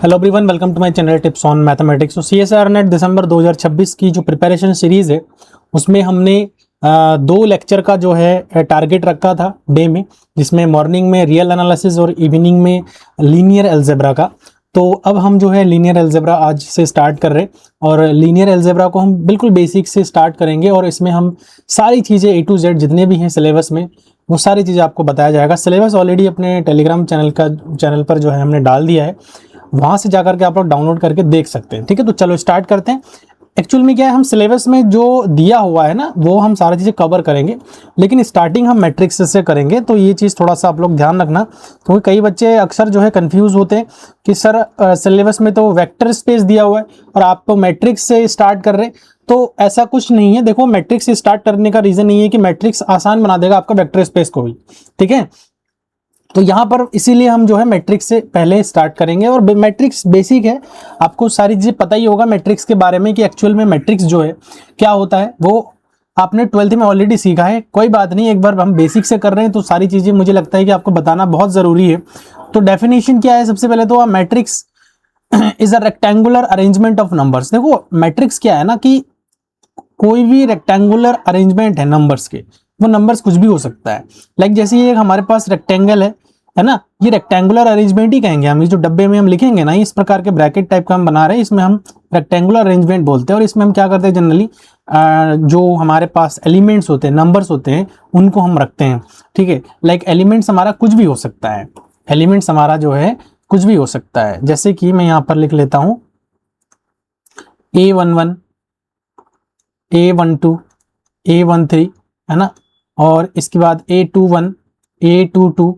Hello everyone, welcome to my channel tips on mathematics. तो CSIR net दिसंबर 2026 की जो preparation series है उसमें हमने दो लेक्चर का जो है टारगेट रखा था डे में, जिसमें मॉर्निंग में रियल एनालिसिस और इवनिंग में लीनियर अलजेब्रा का। तो अब हम जो है लीनियर अलजेब्रा आज से स्टार्ट कर रहे हैं और लीनियर अलजेब्रा को हम बिल्कुल बेसिक से स्टार्ट करेंगे और इसमें हम सारी चीज़ें A to Z जितने भी हैं सिलेबस में वो सारी चीज़ें आपको बताया जाएगा। सिलेबस ऑलरेडी अपने टेलीग्राम चैनल पर जो है हमने डाल दिया है, वहां से जाकर के आप लोग डाउनलोड करके देख सकते हैं। ठीक है, तो चलो स्टार्ट करते हैं। एक्चुअल में क्या है, हम सिलेबस में जो दिया हुआ है ना वो हम सारी चीज़ें कवर करेंगे, लेकिन स्टार्टिंग हम मैट्रिक्स से करेंगे। तो ये चीज़ थोड़ा सा आप लोग ध्यान रखना, क्योंकि कई बच्चे अक्सर जो है कंफ्यूज होते हैं कि सर सिलेबस में तो वेक्टर स्पेस दिया हुआ है और आप तो मैट्रिक्स से स्टार्ट कर रहे हैं। तो ऐसा कुछ नहीं है। देखो, मैट्रिक्स से स्टार्ट करने का रीज़न नहीं है कि मैट्रिक्स आसान बना देगा आपका वेक्टर स्पेस को भी। ठीक है, तो यहाँ पर इसीलिए हम जो है मैट्रिक्स से पहले स्टार्ट करेंगे और मैट्रिक्स बेसिक है, आपको सारी चीज़ें पता ही होगा मैट्रिक्स के बारे में कि एक्चुअल में मैट्रिक्स जो है क्या होता है वो आपने 12th में ऑलरेडी सीखा है। कोई बात नहीं, एक बार हम बेसिक से कर रहे हैं तो सारी चीज़ें मुझे लगता है कि आपको बताना बहुत ज़रूरी है। तो डेफिनेशन क्या है, सबसे पहले तो matrix is a rectangular arrangement of numbers. देखो मैट्रिक्स क्या है ना कि कोई भी रेक्टेंगुलर अरेंजमेंट है नंबर्स के, वो नंबर्स कुछ भी हो सकता है। लाइक जैसे ये हमारे पास रेक्टेंगल है ना, ये रेक्टेंगुलर अरेंजमेंट ही कहेंगे हम। ये जो डब्बे में हम लिखेंगे ना, इस प्रकार के ब्रैकेट टाइप का हम बना रहे हैं, इसमें हम रेक्टेंगुलर अरेंजमेंट बोलते हैं। और इसमें हम क्या करते हैं, जनरली जो हमारे पास एलिमेंट्स होते हैं, नंबर्स होते हैं, उनको हम रखते हैं। ठीक है, लाइक एलिमेंट्स हमारा कुछ भी हो सकता है। एलिमेंट्स हमारा जो है कुछ भी हो सकता है। जैसे कि मैं यहाँ पर लिख लेता हूँ A11, A12, A13, है ना, और इसके बाद A21, A22,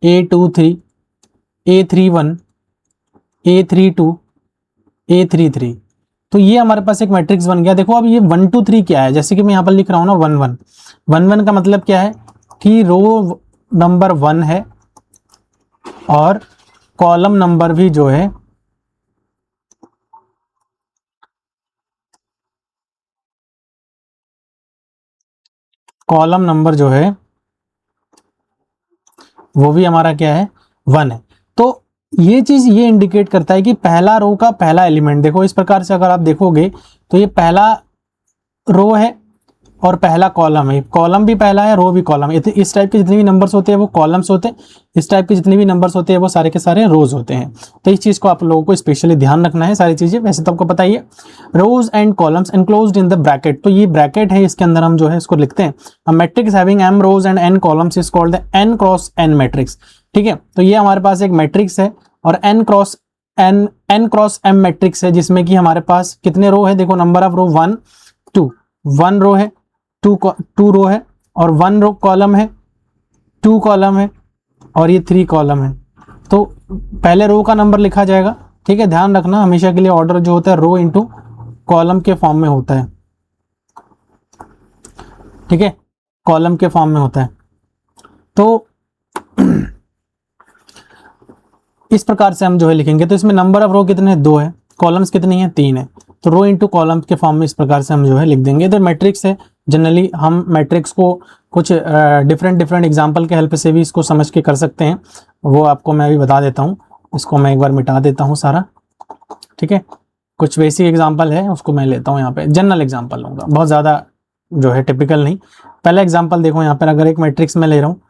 A23, A31, A32, A33। तो ये हमारे पास एक मैट्रिक्स बन गया। देखो अब ये 1 2 3 क्या है, जैसे कि मैं यहाँ पर लिख रहा हूँ ना 1 1 1 1 का मतलब क्या है कि रो नंबर 1 है और कॉलम नंबर भी जो है कॉलम नंबर जो है वो भी हमारा क्या है, 1 है। तो ये चीज ये इंडिकेट करता है कि पहला रो का पहला एलिमेंट, देखो इस प्रकार से अगर आप देखोगे तो ये पहला रो है और पहला कॉलम है। कॉलम भी पहला है, रो भी कॉलम है। इस टाइप के जितने भी नंबर्स होते हैं वो कॉलम्स होते हैं, इस टाइप के जितने भी नंबर्स होते हैं वो सारे के सारे रोज होते हैं। तो इस चीज़ को आप लोगों को स्पेशली ध्यान रखना है। सारी चीज़ें वैसे तो आपको पता ही है। Rows and columns enclosed in the bracket, तो ये ब्रैकेट है, इसके अंदर हम जो है इसको लिखते हैं। A matrix having m rows and n columns is called the n cross n matrix. ठीक है, तो ये हमारे पास एक मैट्रिक्स है और n क्रॉस m मैट्रिक्स है, जिसमें कि हमारे पास कितने रो है, देखो नंबर ऑफ रो 1 2, 1 रो है, 2 रो है, और 1 रो कॉलम है, 2 कॉलम है, और ये 3 कॉलम है। तो पहले रो का नंबर लिखा जाएगा। ठीक है, ध्यान रखना हमेशा के लिए ऑर्डर जो होता है रो इंटू कॉलम के फॉर्म में होता है। ठीक है, कॉलम के फॉर्म में होता है। तो इस प्रकार से हम जो है लिखेंगे। तो इसमें नंबर ऑफ रो कितने हैं, 2 है, कॉलम्स कितनी है, 3 है। तो रो इंटू कॉलम्स के फॉर्म में इस प्रकार से हम जो है लिख देंगे। तो मैट्रिक्स है, जनरली हम मैट्रिक्स को कुछ डिफरेंट एग्जांपल के हेल्प से भी इसको समझ के कर सकते हैं। वो आपको मैं अभी बता देता हूँ। इसको मैं एक बार मिटा देता हूँ सारा। ठीक है, कुछ बेसिक एग्जाम्पल है उसको मैं लेता हूँ, यहाँ पे जनरल एग्जाम्पल लूँगा, बहुत ज़्यादा जो है टिपिकल नहीं। पहला एग्जाम्पल देखो, यहाँ पर अगर एक मैट्रिक्स में ले रहा हूँ,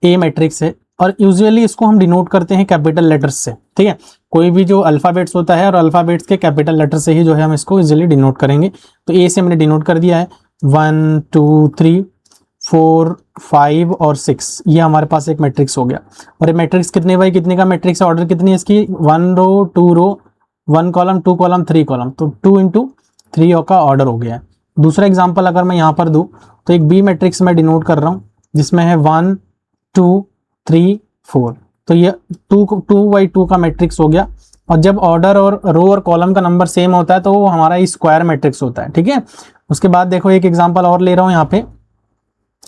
ए मैट्रिक्स है और यूजुअली इसको हम डिनोट करते हैं कैपिटल लेटर्स से। ठीक है, कोई भी जो अल्फ़ाबेट्स होता है और अल्फ़ाबेट्स के कैपिटल लेटर से ही जो है हम इसको इजीली डिनोट करेंगे। तो ए से हमने डिनोट कर दिया है, 1 2 3 4 5 और 6, ये हमारे पास एक मैट्रिक्स हो गया। और ये मैट्रिक्स कितने बाई कितने का मैट्रिक्स है, ऑर्डर कितनी है इसकी, 1 रो 2 रो 1 कॉलम 2 कॉलम 3 कॉलम, तो 2 इंटू 3 का ऑर्डर हो गया है। दूसरा एग्जाम्पल अगर मैं यहाँ पर दूँ तो एक बी मैट्रिक्स में डिनोट कर रहा हूँ, जिसमें है 1 2 3 4, तो ये 2 का मैट्रिक्स हो गया। और जब ऑर्डर और रो और कॉलम का नंबर सेम होता है तो वो हमारा स्क्वायर मैट्रिक्स होता है। ठीक है, उसके बाद देखो एक एग्जांपल और ले रहा हूँ यहाँ पे,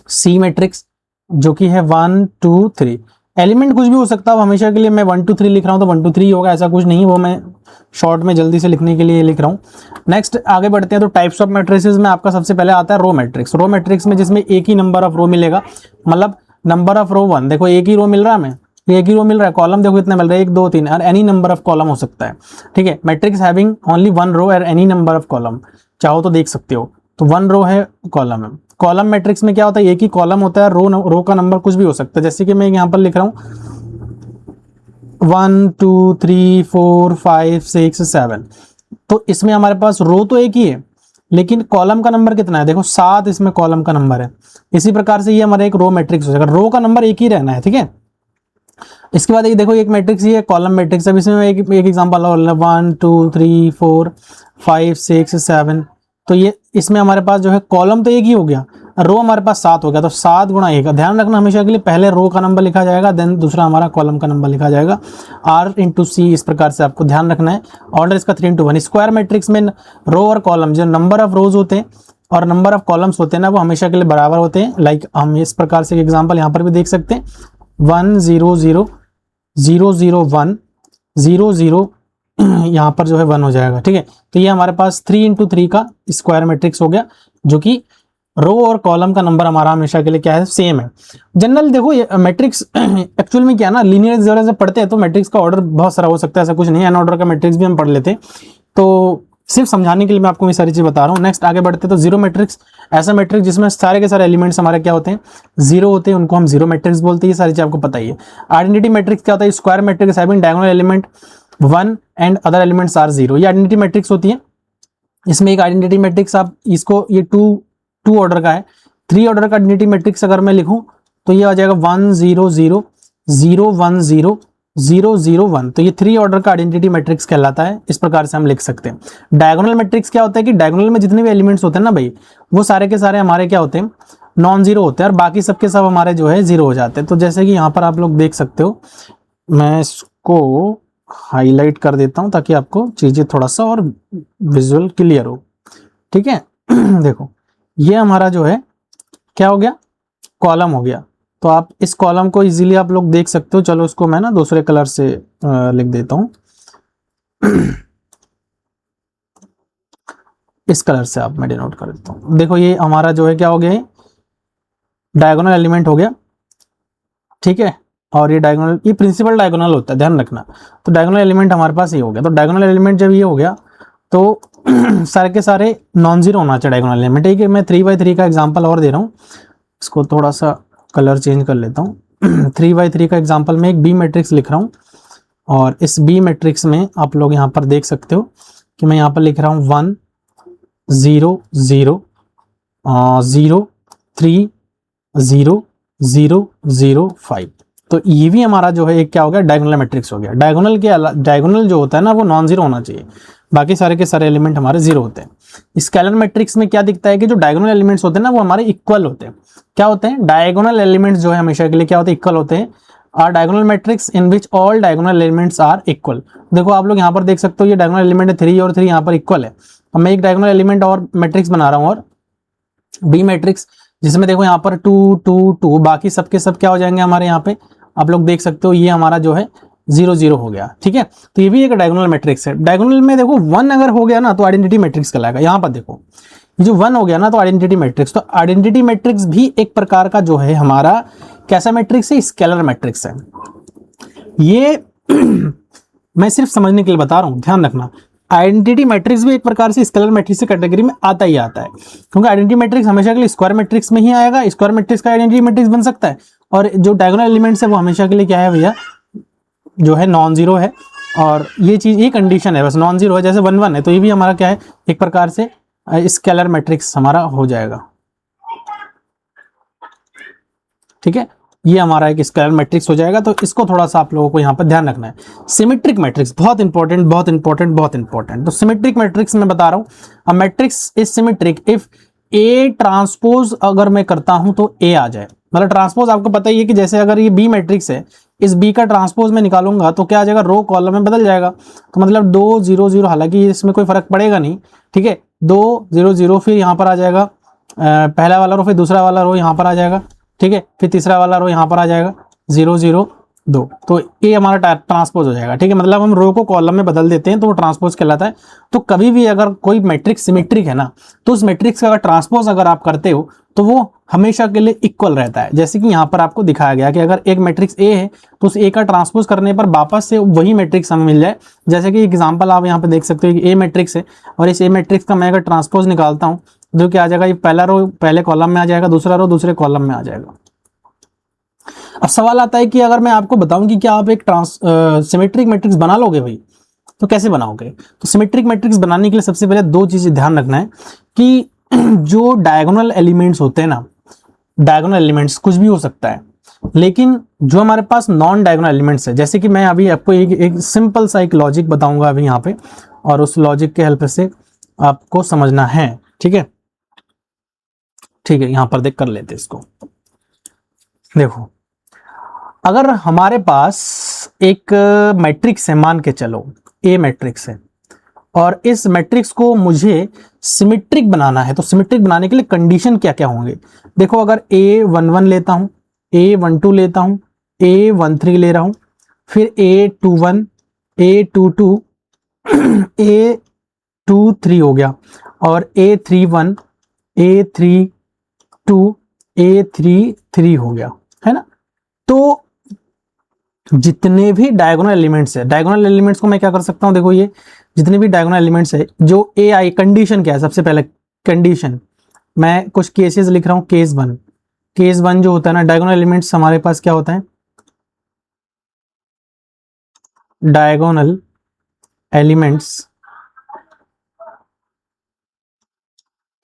सी मैट्रिक्स, जो कि है 1 2 3। एलिमेंट कुछ भी हो सकता है, हमेशा के लिए मैं 1 2 3 लिख रहा हूँ तो 1 2 3 होगा, ऐसा कुछ नहीं, वो मैं शॉर्ट में जल्दी से लिखने के लिए लिख रहा हूँ। नेक्स्ट आगे बढ़ते हैं। तो टाइप्स ऑफ मैट्रिसेस में आपका सबसे पहले आता है रो मैट्रिक्स। रो मैट्रिक्स में जिसमें एक ही नंबर ऑफ रो मिलेगा, मतलब नंबर ऑफ रो 1, देखो एक ही रो मिल रहा है हमें, ये एक ही रो मिल रहा है, कॉलम देखो कितने मिल रहे हैं, 1 2 3 और एनी नंबर ऑफ कॉलम हो सकता है, ठीक है। मैट्रिक्स हैविंग ओनली 1 रो और एनी नंबर ऑफ कॉलम, चाहो तो देख सकते हो। तो 1 रो है, कॉलम है। कॉलम मैट्रिक्स में क्या होता है, एक ही कॉलम होता है, रो का नंबर कुछ भी हो सकता है। जैसे कि मैं यहाँ पर लिख रहा हूँ 1 2 3 4 5 6 7, तो इसमें हमारे पास रो तो एक ही है, लेकिन कॉलम का नंबर कितना है, देखो 7 इसमें कॉलम का नंबर है। इसी प्रकार से ये हमारा एक रो मैट्रिक्स हो जाएगा, रो का नंबर एक ही रहना है, ठीक है। इसके बाद एक देखो एक मैट्रिक्स, ये कॉलम मैट्रिक्स। अब इसमें एक एग्जांपल और 1 2 3 4 5 6 7, तो ये इसमें हमारे पास जो है कॉलम तो एक ही हो गया, रो हमारे पास 7 हो गया, तो 7 गुणा 1। ध्यान रखना हमेशा के लिए, पहले रो का नंबर लिखा जाएगा, देन दूसरा हमारा कॉलम का नंबर लिखा जाएगा, R इंटू सी, इस प्रकार से आपको ध्यान रखना है। ऑर्डर इसका 3 into 1। स्क्वायर मैट्रिक्स में रो और कॉलम, जो नंबर ऑफ रोज होते हैं और नंबर ऑफ कॉलम्स होते हैं ना, वो हमेशा के लिए बराबर होते हैं। लाइक हम इस प्रकार से एग्जाम्पल यहाँ पर भी देख सकते हैं, 1 0 0 0 0 1 0 0 यहाँ पर जो है 1 हो जाएगा, ठीक है। तो ये हमारे पास 3 into 3 का स्क्वायर मैट्रिक्स हो गया, जो कि रो और कॉलम का नंबर हमारा हमेशा के लिए क्या है, सेम है। जनरल देखो ये मैट्रिक्स एक्चुअल में क्या है ना, लीनियर जरा से पढ़ते हैं तो मैट्रिक्स का ऑर्डर बहुत सारा हो सकता है, ऐसा कुछ नहीं है। एन ऑर्डर का मैट्रिक्स भी हम पढ़ लेते हैं, तो सिर्फ समझाने के लिए मैं आपको ये सारी चीज बता रहा हूँ। नेक्स्ट आगे बढ़ते तो जीरो मैट्रिक्स, ऐसा मैट्रिक्स जिसमें सारे के सारे एलिमेंट्स हमारे क्या होते हैं, जीरो होते हैं, उनको हम जीरो मैट्रिक्स बोलते हैं। ये सारी चीज आपको पता ही है। आइडेंटिटी मैट्रिक्स क्या होता है, square matrix having diagonal element 1 and other elements are 0, ये आइडेंटिटी मैट्रिक्स होती है। इसमें एक आइडेंटिटी मैट्रिक्स, आप इसको, ये टू ऑर्डर का है, 3 ऑर्डर का आइडेंटिटी मैट्रिक्स अगर मैं लिखूं तो ये आ जाएगा 1 0 0 0 1 0 0 0 1, तो ये 3 ऑर्डर का आइडेंटिटी मैट्रिक्स कहलाता है। इस प्रकार से हम लिख सकते हैं। डायगोनल मैट्रिक्स क्या होता है कि डायगोनल में जितने भी एलिमेंट्स होते हैं ना भाई, वो सारे के सारे हमारे क्या होते हैं, नॉन जीरो होते हैं, और बाकी सबके सब हमारे जो है जीरो हो जाते हैं। तो जैसे कि यहाँ पर आप लोग देख सकते हो, मैं इसको हाईलाइट कर देता हूं ताकि आपको चीजें थोड़ा सा और विजुअल क्लियर हो, ठीक है। देखो ये हमारा जो है क्या हो गया, कॉलम हो गया। तो आप इस कॉलम को इजीली आप लोग देख सकते हो। चलो इसको मैं ना दूसरे कलर से लिख देता हूं, इस कलर से आप मैं डिनोट कर देता हूं। देखो ये हमारा जो है क्या हो गया, डायगोनल एलिमेंट हो गया, ठीक है। और ये डायगोनल, ये प्रिंसिपल डायगोनल होता है, ध्यान रखना। तो डायगोनल एलिमेंट हमारे पास ये हो गया। तो डायगोनल एलिमेंट जब ये हो गया तो सारे के सारे नॉन जीरो होना चाहिए डायगोनल एलिमेंट, ठीक है। मैं 3x3 का एग्जांपल और दे रहा हूँ, इसको थोड़ा सा कलर चेंज कर लेता हूँ। 3x3 का एग्जांपल में एक बी मैट्रिक्स लिख रहा हूँ, और इस बी मैट्रिक्स में आप लोग यहाँ पर देख सकते हो कि मैं यहाँ पर लिख रहा हूँ 1 0 0 0 3 0 0 0 5। तो ये भी हमारा जो है एक क्या हो गया, डायगोनल मैट्रिक्स हो गया। डायगोनल जो होता है ना, वो नॉन जीरो होना चाहिए, बाकी सारे के सारे एलिमेंट हमारे जीरो होते हैं। स्केलर मैट्रिक्स में क्या दिखता है कि जो डायगोनल एलिमेंट्स होते हैं ना, वो हमारे इक्वल होते हैं। क्या होते हैं, डायगोनल एलिमेंट्स जो है हमेशा के लिए क्या होते हैं, इक्वल होते हैं। Are diagonal matrix in which all diagonal elements are equal. देखो आप लोग यहाँ पर देख सकते हो, ये डायगोनल एलिमेंट है 3 और 3 यहाँ पर इक्वल है। अब मैं एक डायगोनल एलिमेंट और मैट्रिक्स बना रहा हूँ, और बी मैट्रिक्स, जिसमें देखो यहाँ पर 2 2 2, बाकी सबके सब क्या हो जाएंगे हमारे यहाँ पे, आप लोग देख सकते हो ये हमारा जो है 0 0 हो गया, ठीक है। तो ये भी एक डायगोनल मैट्रिक्स है। डायगोनल में देखो 1 अगर हो गया ना तो आइडेंटिटी मैट्रिक्स कहलाएगा। यहाँ पर देखो ये जो 1 हो गया ना तो आइडेंटिटी मैट्रिक्स। तो आइडेंटिटी मैट्रिक्स भी एक प्रकार का जो है हमारा कैसा मैट्रिक्स है, स्केलर मैट्रिक्स है। ये मैं सिर्फ समझने के लिए बता रहा हूं, ध्यान रखना। आइडेंटिटी मैट्रिक्स भी एक प्रकार से स्केलर मैट्रिक्स की कैटेगरी में आता ही आता है, क्योंकि आइडेंटिटी मैट्रिक्स हमेशा के लिए स्क्वायर मैट्रिक्स में ही आएगा। स्क्वायर मैट्रिक्स का आइडेंटिटी मैट्रिक्स बन सकता है, और जो डायगोनल एलिमेंट्स है वो हमेशा के लिए क्या है भैया, जो है नॉन जीरो है। और ये चीज, ये कंडीशन है बस, नॉन जीरो है, जैसे 1 1 है, तो ये भी हमारा क्या है, एक प्रकार से स्केलर मैट्रिक्स हमारा हो जाएगा, ठीक है। ये हमारा एक स्केलर मैट्रिक्स हो जाएगा। तो इसको थोड़ा सा आप लोगों को यहाँ पर ध्यान रखना है। सिमेट्रिक मैट्रिक्स बहुत इंपॉर्टेंट, बहुत इंपॉर्टेंट, बहुत इंपॉर्टेंट। तो सिमेट्रिक मैट्रिक्स में बता रहा हूँ, a matrix is symmetric if A transpose अगर मैं करता हूं तो ए आ जाए। मतलब ट्रांसपोज आपको पता ही है कि जैसे अगर ये बी मैट्रिक्स है, इस बी का ट्रांसपोज में निकालूंगा तो क्या आ जाएगा, रो कॉलम में बदल जाएगा। तो मतलब 2 0 0, हालांकि इसमें कोई फर्क पड़ेगा नहीं, ठीक है। 2 0 0, फिर यहाँ पर आ जाएगा पहला वाला रो, फिर दूसरा वाला रो यहाँ पर आ जाएगा, ठीक है। फिर तीसरा वाला रो यहाँ पर आ जाएगा 0 0 2, तो ए हमारा ट्रांसपोज हो जाएगा। ठीक है, मतलब हम रो को कॉलम में बदल देते हैं तो वो ट्रांसपोज कहलाता है। तो कभी भी अगर कोई मैट्रिक्स सिमेट्रिक है ना, तो उस मैट्रिक्स का अगर ट्रांसपोज अगर आप करते हो तो वो हमेशा के लिए इक्वल रहता है। जैसे कि यहाँ पर आपको दिखाया गया कि अगर एक मैट्रिक्स ए है तो उस ए का ट्रांसपोज करने पर वापस से वही मैट्रिक्स हमें मिल जाए। जैसे कि एग्जाम्पल आप यहाँ पे देख सकते हो कि ए मैट्रिक्स है और इस ए मैट्रिक्स का मैं अगर ट्रांसपोज निकालता हूँ जो कि आ जाएगा, ये पहला रो पहले कॉलम में आ जाएगा, दूसरा रो दूसरे कॉलम में आ जाएगा। अब सवाल आता है कि अगर मैं आपको बताऊं कि क्या आप एक सिमेट्रिक मैट्रिक्स बना लोगे भाई, तो कैसे बनाओगे? तो सिमेट्रिक मैट्रिक्स बनाने के लिए सबसे पहले दो चीजें ध्यान रखना है कि जो डायगोनल एलिमेंट्स होते हैं ना, डायगोनल एलिमेंट्स कुछ भी हो सकता है, लेकिन जो हमारे पास नॉन डायगोनल एलिमेंट्स है, जैसे कि मैं अभी आपको एक सिंपल सा एक लॉजिक बताऊंगा अभी यहाँ पे, और उस लॉजिक के हेल्प से आपको समझना है। ठीक है, ठीक है, यहां पर देख कर लेते इसको। देखो, अगर हमारे पास एक मैट्रिक्स है, मान के चलो ए मैट्रिक्स है, और इस मैट्रिक्स को मुझे सिमेट्रिक बनाना है, तो सिमेट्रिक बनाने के लिए कंडीशन क्या क्या होंगे? देखो, अगर A11 लेता हूं, A12 लेता हूं, A13 ले रहा हूं, फिर A21, A22, A23 हो गया, और A31, A32, A33 हो गया, है ना? तो जितने भी डायगोनल एलिमेंट्स है, डायगोनल एलिमेंट्स को मैं क्या कर सकता हूं? देखो, ये जितने भी डायगोनल एलिमेंट्स है, जो ए आई कंडीशन क्या है? सबसे पहले कंडीशन मैं कुछ केसेस लिख रहा हूं। केस वन जो होता है ना, डायगोनल एलिमेंट्स हमारे पास क्या होता है? डायगोनल एलिमेंट्स,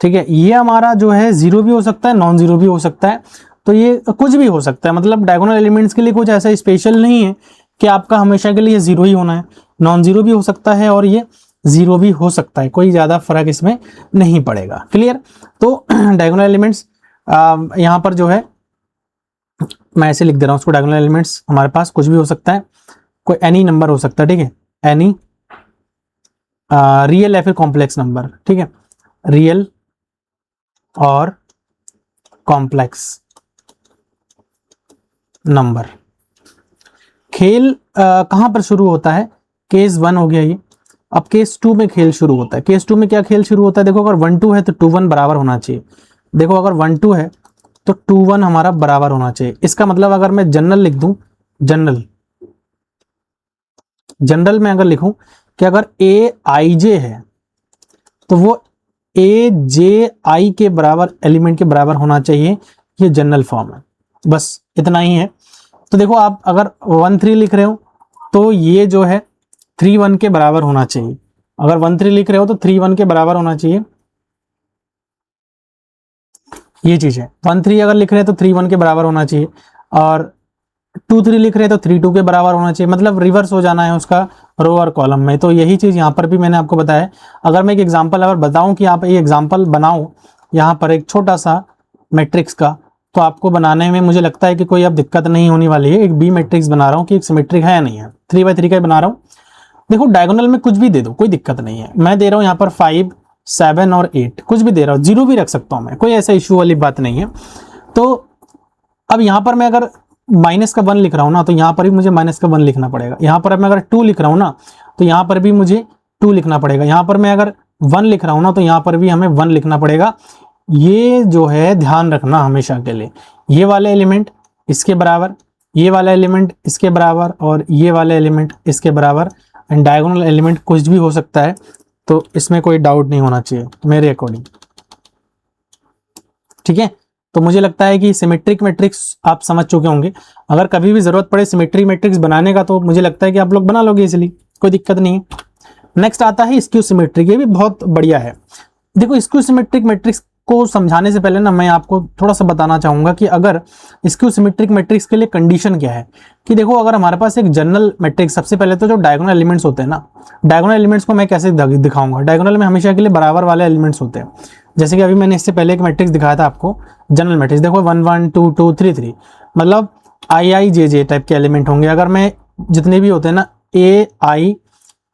ठीक है, ये हमारा जो है जीरो भी हो सकता है, नॉन जीरो भी हो सकता है, तो ये कुछ भी हो सकता है। मतलब डायगोनल एलिमेंट्स के लिए कुछ ऐसा स्पेशल नहीं है कि आपका हमेशा के लिए जीरो ही होना है, नॉन जीरो भी हो सकता है और ये जीरो भी हो सकता है, कोई ज्यादा फर्क इसमें नहीं पड़ेगा। क्लियर? तो डायगोनल एलिमेंट्स यहाँ पर जो है मैं ऐसे लिख दे रहा हूँ उसको, डायगोनल एलिमेंट्स हमारे पास कुछ भी हो सकता है, कोई एनी नंबर हो सकता है। ठीक है, एनी रियल या फिर कॉम्प्लेक्स नंबर। ठीक है, रियल और कॉम्प्लेक्स नंबर। खेल कहां पर शुरू होता है? केस 1 हो गया ये। अब केस 2 में खेल शुरू होता है। केस 2 में क्या खेल शुरू होता है? देखो, अगर 1 2 है तो 2 1 बराबर होना चाहिए। देखो, अगर 1 2 है तो 2 1 हमारा बराबर होना चाहिए। इसका मतलब अगर मैं जनरल लिख दूं, जनरल में अगर लिखूं कि अगर ए आई जे है तो वो ए जे आई के बराबर एलिमेंट के बराबर होना चाहिए। ये जनरल फॉर्म है, बस इतना ही है। तो देखो, आप अगर 1 3 लिख रहे हो तो ये जो है 3 1 के बराबर होना चाहिए। अगर 1 3 लिख रहे हो तो 3 1 के बराबर होना चाहिए, ये चीज है। 1 3 अगर लिख रहे हैं तो 3 1 के बराबर होना चाहिए, और 2 3 लिख रहे हैं तो 3 2 के बराबर होना चाहिए। मतलब रिवर्स हो जाना है उसका रो और कॉलम में। तो यही चीज यहाँ पर भी मैंने आपको बताया। अगर मैं एक एग्जांपल अगर बताऊं कि आप ये एग्जांपल बनाओ यहाँ पर एक छोटा सा मैट्रिक्स का, तो आपको बनाने में मुझे लगता है कि कोई अब दिक्कत नहीं होने वाली है। एक बी मैट्रिक्स बना रहा हूँ कि एक सिमेट्रिक है या नहीं है, 3 by 3 का बना रहा हूँ। देखो, डायगोनल में कुछ भी दे दो, कोई दिक्कत नहीं है। मैं दे रहा हूँ यहाँ पर 5 7 और 8, कुछ भी दे रहा हूँ, जीरो भी रख सकता हूँ मैं, कोई ऐसा इशू वाली बात नहीं है। तो अब यहाँ पर मैं अगर माइनस का 1 लिख रहा हूँ ना, तो यहाँ पर भी मुझे माइनस का 1 लिखना पड़ेगा। यहाँ पर मैं अगर 2 लिख रहा हूँ ना, तो यहाँ पर भी मुझे 2 लिखना पड़ेगा। यहाँ पर मैं अगर 1 लिख रहा हूँ ना, तो यहाँ पर भी हमें 1 लिखना पड़ेगा। ये जो है ध्यान रखना हमेशा के लिए, ये वाले एलिमेंट इसके बराबर, ये वाला एलिमेंट इसके बराबर, और ये वाला एलिमेंट इसके बराबर। एंड डायगोनल एलिमेंट कुछ भी हो सकता है, तो इसमें कोई डाउट नहीं होना चाहिए मेरे अकॉर्डिंग। ठीक है, तो मुझे लगता है कि सिमेट्रिक मैट्रिक्स आप समझ चुके होंगे। अगर कभी भी जरूरत पड़े सिमेट्रिक मैट्रिक्स बनाने का, तो मुझे लगता है कि आप लोग बना लोगे इसलिए, कोई दिक्कत नहीं है। नेक्स्ट आता है स्क्यू सिमेट्रिक, ये भी बहुत बढ़िया है। देखो, स्क्यू सिमेट्रिक मैट्रिक्स को समझाने से पहले ना मैं आपको थोड़ा सा बताना चाहूंगा कि अगर स्क्यू सिमेट्रिक मैट्रिक्स के लिए कंडीशन क्या है। कि देखो, अगर हमारे पास एक जनरल मैट्रिक्स, सबसे पहले तो जो डायगोनल एलिमेंट्स होते हैं ना, डायगोनल एलिमेंट्स को मैं कैसे दिखाऊंगा? डायगोनल में हमेशा के लिए बराबर वाले एलिमेंट्स होते हैं। जैसे कि अभी मैंने इससे पहले एक मैट्रिक्स दिखाया था आपको, जनरल मैट्रिक्स। देखो, 1 1 2 2 3 3, मतलब आई आई जे जे टाइप के एलिमेंट होंगे। अगर मैं जितने भी होते हैं ना, ए आई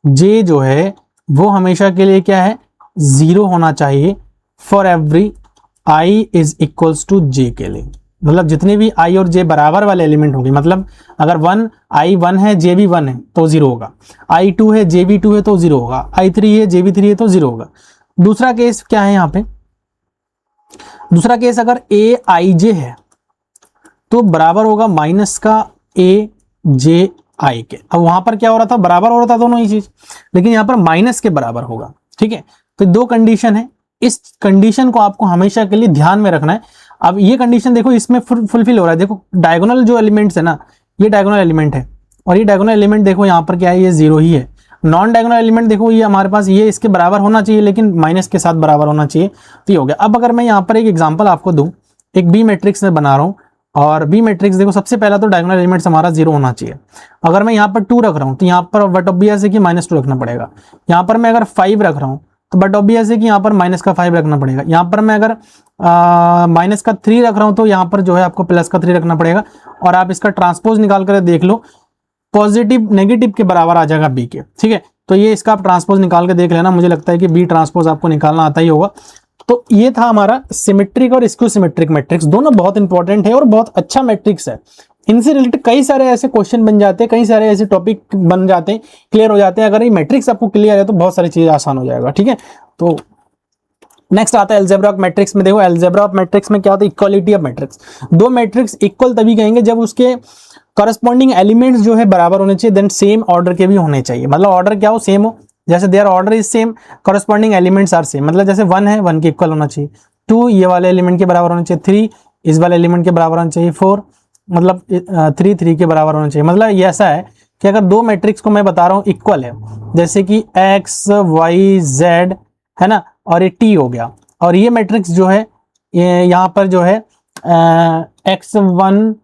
जे जो है वो हमेशा के लिए क्या है? 0 होना चाहिए for every i is equals to j के लिए। मतलब जितने भी i और j बराबर वाले एलिमेंट होंगे, मतलब अगर i 1 है j भी 1 है तो 0 होगा, i 2 है j भी 2 है तो 0 होगा, i 3 है j भी 3 है तो 0 होगा। दूसरा केस क्या है यहाँ पे, दूसरा केस अगर a i j है तो बराबर होगा माइनस का a j i के। अब वहां पर क्या हो रहा था, बराबर हो रहा था दोनों ही चीज, लेकिन यहाँ पर माइनस के बराबर होगा। ठीक है, तो दो कंडीशन है, इस कंडीशन को आपको हमेशा के लिए ध्यान में रखना है। अब ये कंडीशन देखो इसमें फुलफिल हो रहा है, देखो डायगोनल जो एलिमेंट्स है ना, ये डायगोनल एलिमेंट है और ये डायगोनल एलिमेंट देखो यहाँ पर क्या है, ये 0 ही है। नॉन डायगोनल एलिमेंट देखो ये हमारे पास ये इसके बराबर होना चाहिए लेकिन माइनस के साथ बराबर होना चाहिए, तो ये हो गया। अब अगर मैं यहाँ पर एक एग्जांपल आपको दूं, एक बी मैट्रिक्स में बना रहा हूँ और बी मैट्रिक्स देखो सबसे पहला तो डायगोनल एलिमेंट्स हमारा 0 होना चाहिए। अगर मैं यहाँ पर 2 रख रहा हूँ तो यहाँ पर बट ऑब्वियस है कि -2 रखना पड़ेगा। यहाँ पर मैं अगर 5 रख रहा हूँ तो बट ऑब्वियस है कि यहाँ पर माइनस का 5 रखना पड़ेगा। यहाँ पर मैं अगर माइनस का 3 रख रहा हूँ तो यहाँ पर जो है आपको प्लस का 3 रखना पड़ेगा। और आप इसका ट्रांसपोज निकाल कर देख लो, पॉजिटिव नेगेटिव के बराबर आ जाएगा बी के। ठीक है, तो ये इसका आप ट्रांसपोज निकाल के देख लेना, मुझे लगता है कि बी ट्रांसपोज आपको निकालना आता ही होगा। तो ये था हमारा सिमेट्रिक और स्क्यू सिमेट्रिक मैट्रिक्स, दोनों बहुत इंपॉर्टेंट है और बहुत अच्छा मैट्रिक्स है। इनसे रिलेटेड कई सारे ऐसे क्वेश्चन बन जाते हैं, कई सारे ऐसे टॉपिक बन जाते हैं, क्लियर हो जाते हैं। अगर ये मैट्रिक्स आपको क्लियर है तो बहुत सारी चीजें आसान हो जाएगा। ठीक है, तो नेक्स्ट आता है अलजेब्रा ऑफ मैट्रिक्स में। देखो अलजेब्रा ऑफ मैट्रिक्स में क्या होता है, इक्वालिटी ऑफ मैट्रिक्स। दो मैट्रिक्स इक्वल तभी कहेंगे जब उसके करस्पॉन्डिंग एलिमेंट्स जो है बराबर होने चाहिए, देन सेम ऑर्डर के भी होने चाहिए। मतलब ऑर्डर क्या हो, सेम हो, जैसे their order is same, corresponding elements are same. मतलब जैसे 1 है 1 के इक्वल होना चाहिए, 2 ये वाले एलिमेंट के बराबर होना चाहिए, 3 इस वाले एलिमेंट के बराबर होना चाहिए, 4 मतलब 3 के बराबर होना चाहिए। मतलब ये ऐसा है कि अगर दो मैट्रिक्स को मैं बता रहा हूँ इक्वल है, जैसे कि x y z है ना, और ये t हो गया, और ये मैट्रिक्स जो है ये यहाँ पर जो है x1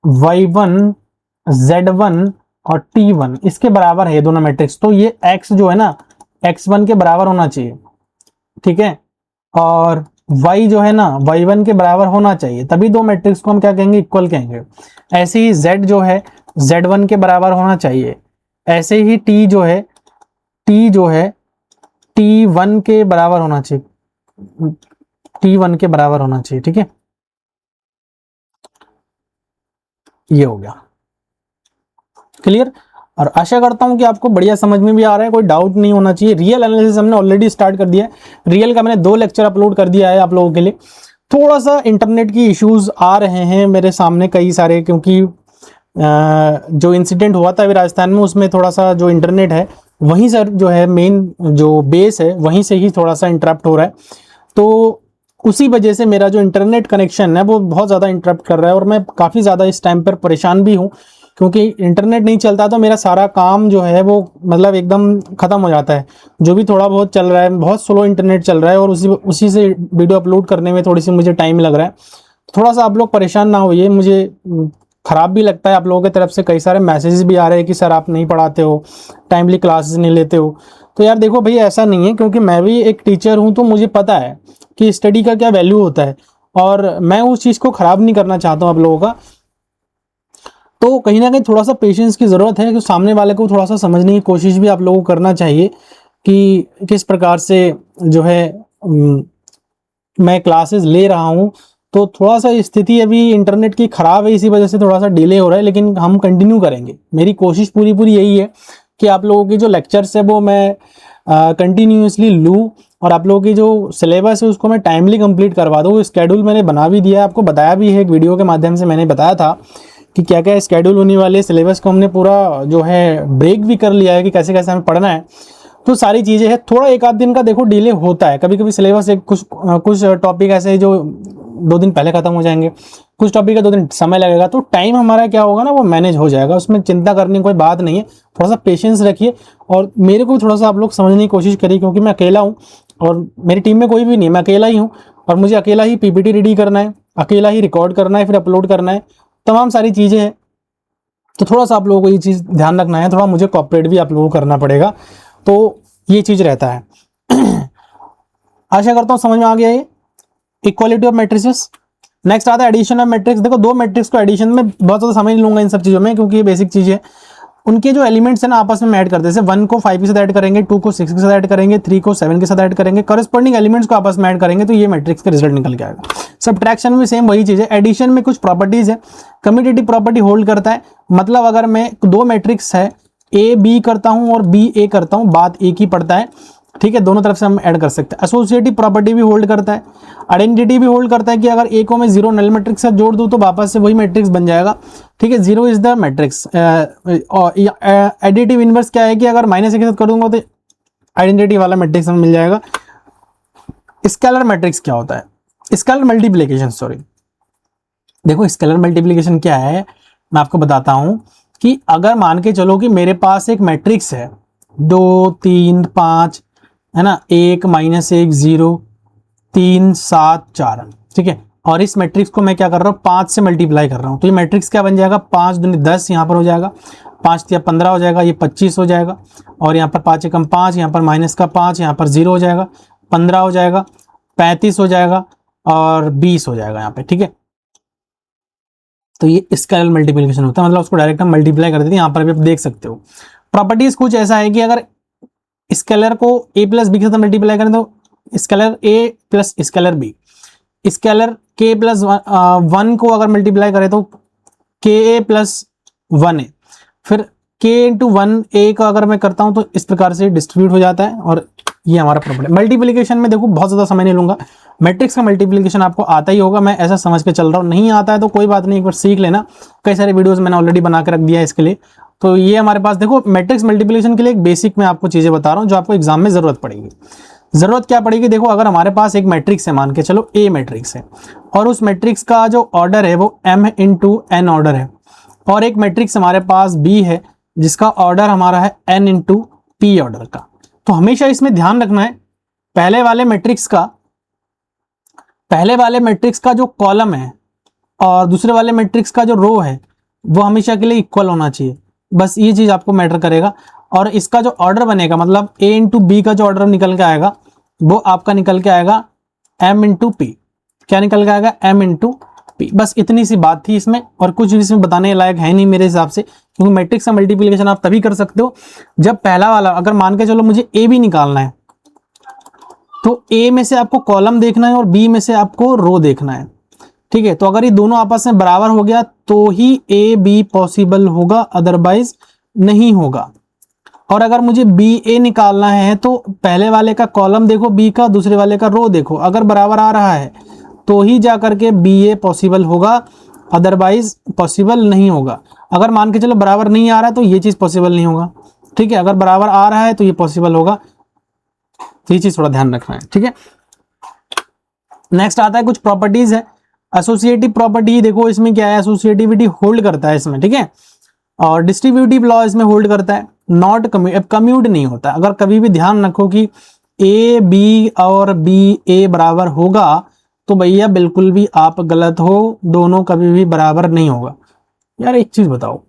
y1 z1 और t1 इसके बराबर है ये दोनों मैट्रिक्स। तो ये x जो है ना x1 के बराबर होना चाहिए, ठीक है, और y जो है ना y1 के बराबर होना चाहिए, तभी दो मैट्रिक्स को हम क्या कहेंगे, इक्वल कहेंगे। ऐसे ही z जो है z1 के बराबर होना चाहिए, ऐसे ही t जो है t1 के बराबर होना चाहिए, t1 के बराबर होना चाहिए। ठीक है, ये हो गया क्लियर। और आशा करता हूं कि आपको बढ़िया समझ में भी आ रहा है, कोई डाउट नहीं होना चाहिए। रियल एनालिसिस हमने ऑलरेडी स्टार्ट कर दिया है, रियल का मैंने 2 लेक्चर अपलोड कर दिया है आप लोगों के लिए। थोड़ा सा इंटरनेट की इश्यूज आ रहे हैं मेरे सामने कई सारे, क्योंकि जो इंसिडेंट हुआ था अभी राजस्थान में उसमें थोड़ा सा जो इंटरनेट है वहीं से जो है मेन जो बेस है वहीं से ही थोड़ा सा इंटरप्ट हो रहा है, तो उसी वजह से मेरा जो इंटरनेट कनेक्शन है वो बहुत ज़्यादा इंटरप्ट कर रहा है और मैं काफ़ी ज़्यादा इस टाइम पर परेशान भी हूँ, क्योंकि इंटरनेट नहीं चलता तो मेरा सारा काम जो है वो मतलब एकदम ख़त्म हो जाता है। जो भी थोड़ा बहुत चल रहा है, बहुत स्लो इंटरनेट चल रहा है और उसी से वीडियो अपलोड करने में थोड़ी सी मुझे टाइम लग रहा है। थोड़ा सा आप लोग परेशान ना होइए, मुझे ख़राब भी लगता है, आप लोगों की तरफ से कई सारे मैसेजेस भी आ रहे हैं कि सर आप नहीं पढ़ाते हो, टाइमली क्लासेस नहीं लेते हो। तो यार देखो भाई ऐसा नहीं है, क्योंकि मैं भी एक टीचर हूँ तो मुझे पता है कि स्टडी का क्या वैल्यू होता है और मैं उस चीज़ को ख़राब नहीं करना चाहता हूँ आप लोगों का। तो कहीं ना कहीं थोड़ा सा पेशेंस की ज़रूरत है कि सामने वाले को थोड़ा सा समझने की कोशिश भी आप लोगों को करना चाहिए कि किस प्रकार से जो है मैं क्लासेस ले रहा हूँ। तो थोड़ा सा स्थिति अभी इंटरनेट की ख़राब है, इसी वजह से थोड़ा सा डिले हो रहा है, लेकिन हम कंटिन्यू करेंगे। मेरी कोशिश पूरी यही है कि आप लोगों की जो लेक्चर्स है वो मैं कंटिन्यूसली लूँ और आप लोगों की जो सिलेबस है उसको मैं टाइमली कंप्लीट करवा दूँ। स्केड्यूल मैंने बना भी दिया है, आपको बताया भी है, एक वीडियो के माध्यम से मैंने बताया था कि क्या क्या स्केड्यूल होने वाले। सिलेबस को हमने पूरा जो है ब्रेक भी कर लिया है कि कैसे कैसे हमें पढ़ना है, तो सारी चीज़ें हैं। थोड़ा एक आध दिन का देखो डिले होता है, कभी कभी सिलेबस एक कुछ टॉपिक ऐसे जो 2 दिन पहले ख़त्म हो जाएंगे, कुछ टॉपिक का 2 दिन समय लगेगा, तो टाइम हमारा क्या होगा ना वो मैनेज हो जाएगा, उसमें चिंता करने की कोई बात नहीं है। थोड़ा सा पेशेंस रखिए और मेरे को थोड़ा सा आप लोग समझने की कोशिश करिए, क्योंकि मैं अकेला हूँ और मेरी टीम में कोई भी नहीं है, मैं अकेला ही हूँ और मुझे अकेला ही PPT रेडी करना है, अकेला ही रिकॉर्ड करना है, फिर अपलोड करना है, तमाम सारी चीज़ें हैं। तो थोड़ा सा आप लोगों को ये चीज़ ध्यान रखना है, थोड़ा मुझे कॉपरेट भी आप लोगों को करना पड़ेगा, तो ये चीज़ रहता है। आशा करता हूँ समझ में आ गया ये इक्वालिटी ऑफ मैट्रिसेस। नेक्स्ट आता है एडिशन ऑफ मैट्रिक्स। देखो दो मैट्रिक्स को एडिशन में बहुत ज़्यादा समय नहीं लूंगा इन सब चीज़ों में, क्योंकि ये बेसिक चीज़ है। उनके जो एलिमेंट्स हैं ना आपस में ऐड करते हैं। जैसे 1 को 5 के साथ ऐड करेंगे, 2 को 6 के साथ ऐड करेंगे, 3 को 7 के साथ ऐड करेंगे, करस्पॉन्डिंग एलिमेंट्स को आपस में ऐड करेंगे तो ये मैट्रिक्स का रिजल्ट निकल के आएगा। सब्ट्रैक्शन में सेम वही चीज है। एडिशन में कुछ प्रॉपर्टीज है, कम्यूटेटिव प्रॉपर्टी होल्ड करता है। मतलब अगर मैं दो मैट्रिक्स है ए बी करता हूं और बी ए करता हूं, बात एक ही पड़ता है, ठीक है, दोनों तरफ से हम ऐड कर सकते हैं। एसोसिएटिव प्रॉपर्टी भी होल्ड करता है, आइडेंटिटी भी होल्ड करता है कि अगर ए को मैं जीरो नल मैट्रिक्स से जोड़ दूं तो वापस से वही मैट्रिक्स बन जाएगा, ठीक है, zero is the matrix. Additive inverse क्या है कि अगर माइनस के साथ कर दूंगा तो आइडेंटिटी वाला मैट्रिक्स हमें मिल जाएगा। स्केलर मैट्रिक्स क्या होता है? स्केलर मल्टीप्लिकेशन, सॉरी, देखो स्केलर मल्टीप्लिकेशन क्या है मैं आपको बताता हूं कि अगर मान के चलो कि मेरे पास एक मैट्रिक्स है 2 3 5, है ना, 1 -1 0 3 7 4, ठीक है, और इस मैट्रिक्स को मैं क्या कर रहा हूँ 5 से मल्टीप्लाई कर रहा हूँ, तो ये मैट्रिक्स क्या बन जाएगा 5 दूनी 10 यहाँ पर हो जाएगा, 5 या 15 हो जाएगा, ये 25 हो जाएगा, और यहाँ पर 5 एकम 5, यहाँ पर माइनस का 5, यहाँ पर 0 हो जाएगा, 15 हो जाएगा, 35 हो जाएगा और 20 हो जाएगा यहाँ पे, ठीक है। तो ये स्केलर मल्टीप्लिकेशन होता है, मतलब उसको डायरेक्ट हम मल्टीप्लाई कर देते हैं। यहाँ पर भी आप देख सकते हो प्रॉपर्टीज कुछ ऐसा है कि अगर स्केलर को a प्लस बी के साथ मल्टीप्लाई करें तो scalar a plus scalar b, scalar k plus 1 को अगर मल्टीप्लाई करें तो के ए प्लस 1a, फिर k इंटू 1a का अगर मैं करता हूं तो इस प्रकार से डिस्ट्रीब्यूट हो जाता है। और ये हमारा प्रॉपर्टी मल्टीप्लिकेशन में देखो बहुत ज्यादा समय नहीं लूंगा, मैट्रिक्स का मल्टीप्लिकेशन आपको आता ही होगा, मैं ऐसा समझ के चल रहा हूँ। नहीं आता है तो कोई बात नहीं, एक बार सीख लेना, कई सारे वीडियोस मैंने ऑलरेडी बना के रख दिया है इसके लिए। तो ये हमारे पास देखो मैट्रिक्स मल्टीप्लिकेशन के लिए एक बेसिक मैं आपको चीजें बता रहा हूँ जो आपको एग्जाम में जरूरत पड़ेगी। जरूरत क्या पड़ेगी, देखो अगर हमारे पास एक मैट्रिक्स है, मान के चलो ए मैट्रिक्स है, और उस मैट्रिक्स का जो ऑर्डर है वो m इंटू एन ऑर्डर है, और एक मैट्रिक्स हमारे पास b है जिसका ऑर्डर हमारा है n इंटू पी ऑर्डर का। तो हमेशा इसमें ध्यान रखना है पहले वाले मैट्रिक्स का जो कॉलम है और दूसरे वाले मैट्रिक्स का जो रो है वो हमेशा के लिए इक्वल होना चाहिए, बस ये चीज आपको मैटर करेगा। और इसका जो ऑर्डर बनेगा, मतलब a इंटू बी का जो ऑर्डर निकल के आएगा वो आपका निकल के आएगा m इंटू पी। क्या निकल के आएगा? m into P. बस इतनी सी बात थी इसमें, और कुछ इसमें बताने लायक है नहीं मेरे हिसाब से, क्योंकि मैट्रिक्स का मल्टीप्लिकेशन आप तभी कर सकते हो जब पहला वाला, अगर मान के चलो मुझे a भी निकालना है तो a में से आपको कॉलम देखना है और b में से आपको रो देखना है, ठीक है। तो अगर ये दोनों आपस में बराबर हो गया तो ही ए बी पॉसिबल होगा, अदरवाइज नहीं होगा। और अगर मुझे बी ए निकालना है तो पहले वाले का कॉलम देखो बी का, दूसरे वाले का रो देखो, अगर बराबर आ रहा है तो ही जा करके बी ए पॉसिबल होगा, अदरवाइज पॉसिबल नहीं होगा। अगर मान के चलो बराबर नहीं आ रहा है तो ये चीज पॉसिबल नहीं होगा, ठीक है। अगर बराबर आ रहा है तो ये पॉसिबल होगा, तो ये चीज थोड़ा ध्यान रखना है, ठीक है। नेक्स्ट आता है कुछ प्रॉपर्टीज है। एसोसिएटिव प्रॉपर्टी, देखो इसमें क्या है, एसोसिएटिविटी होल्ड करता है इसमें, ठीक है, और डिस्ट्रीब्यूटिव लॉ इसमें होल्ड करता है, नॉट कम्यूट नहीं होता। अगर कभी भी ध्यान रखो कि ए बी और बी ए बराबर होगा तो भैया बिल्कुल भी आप गलत हो, दोनों कभी भी बराबर नहीं होगा। यार एक चीज बताओ,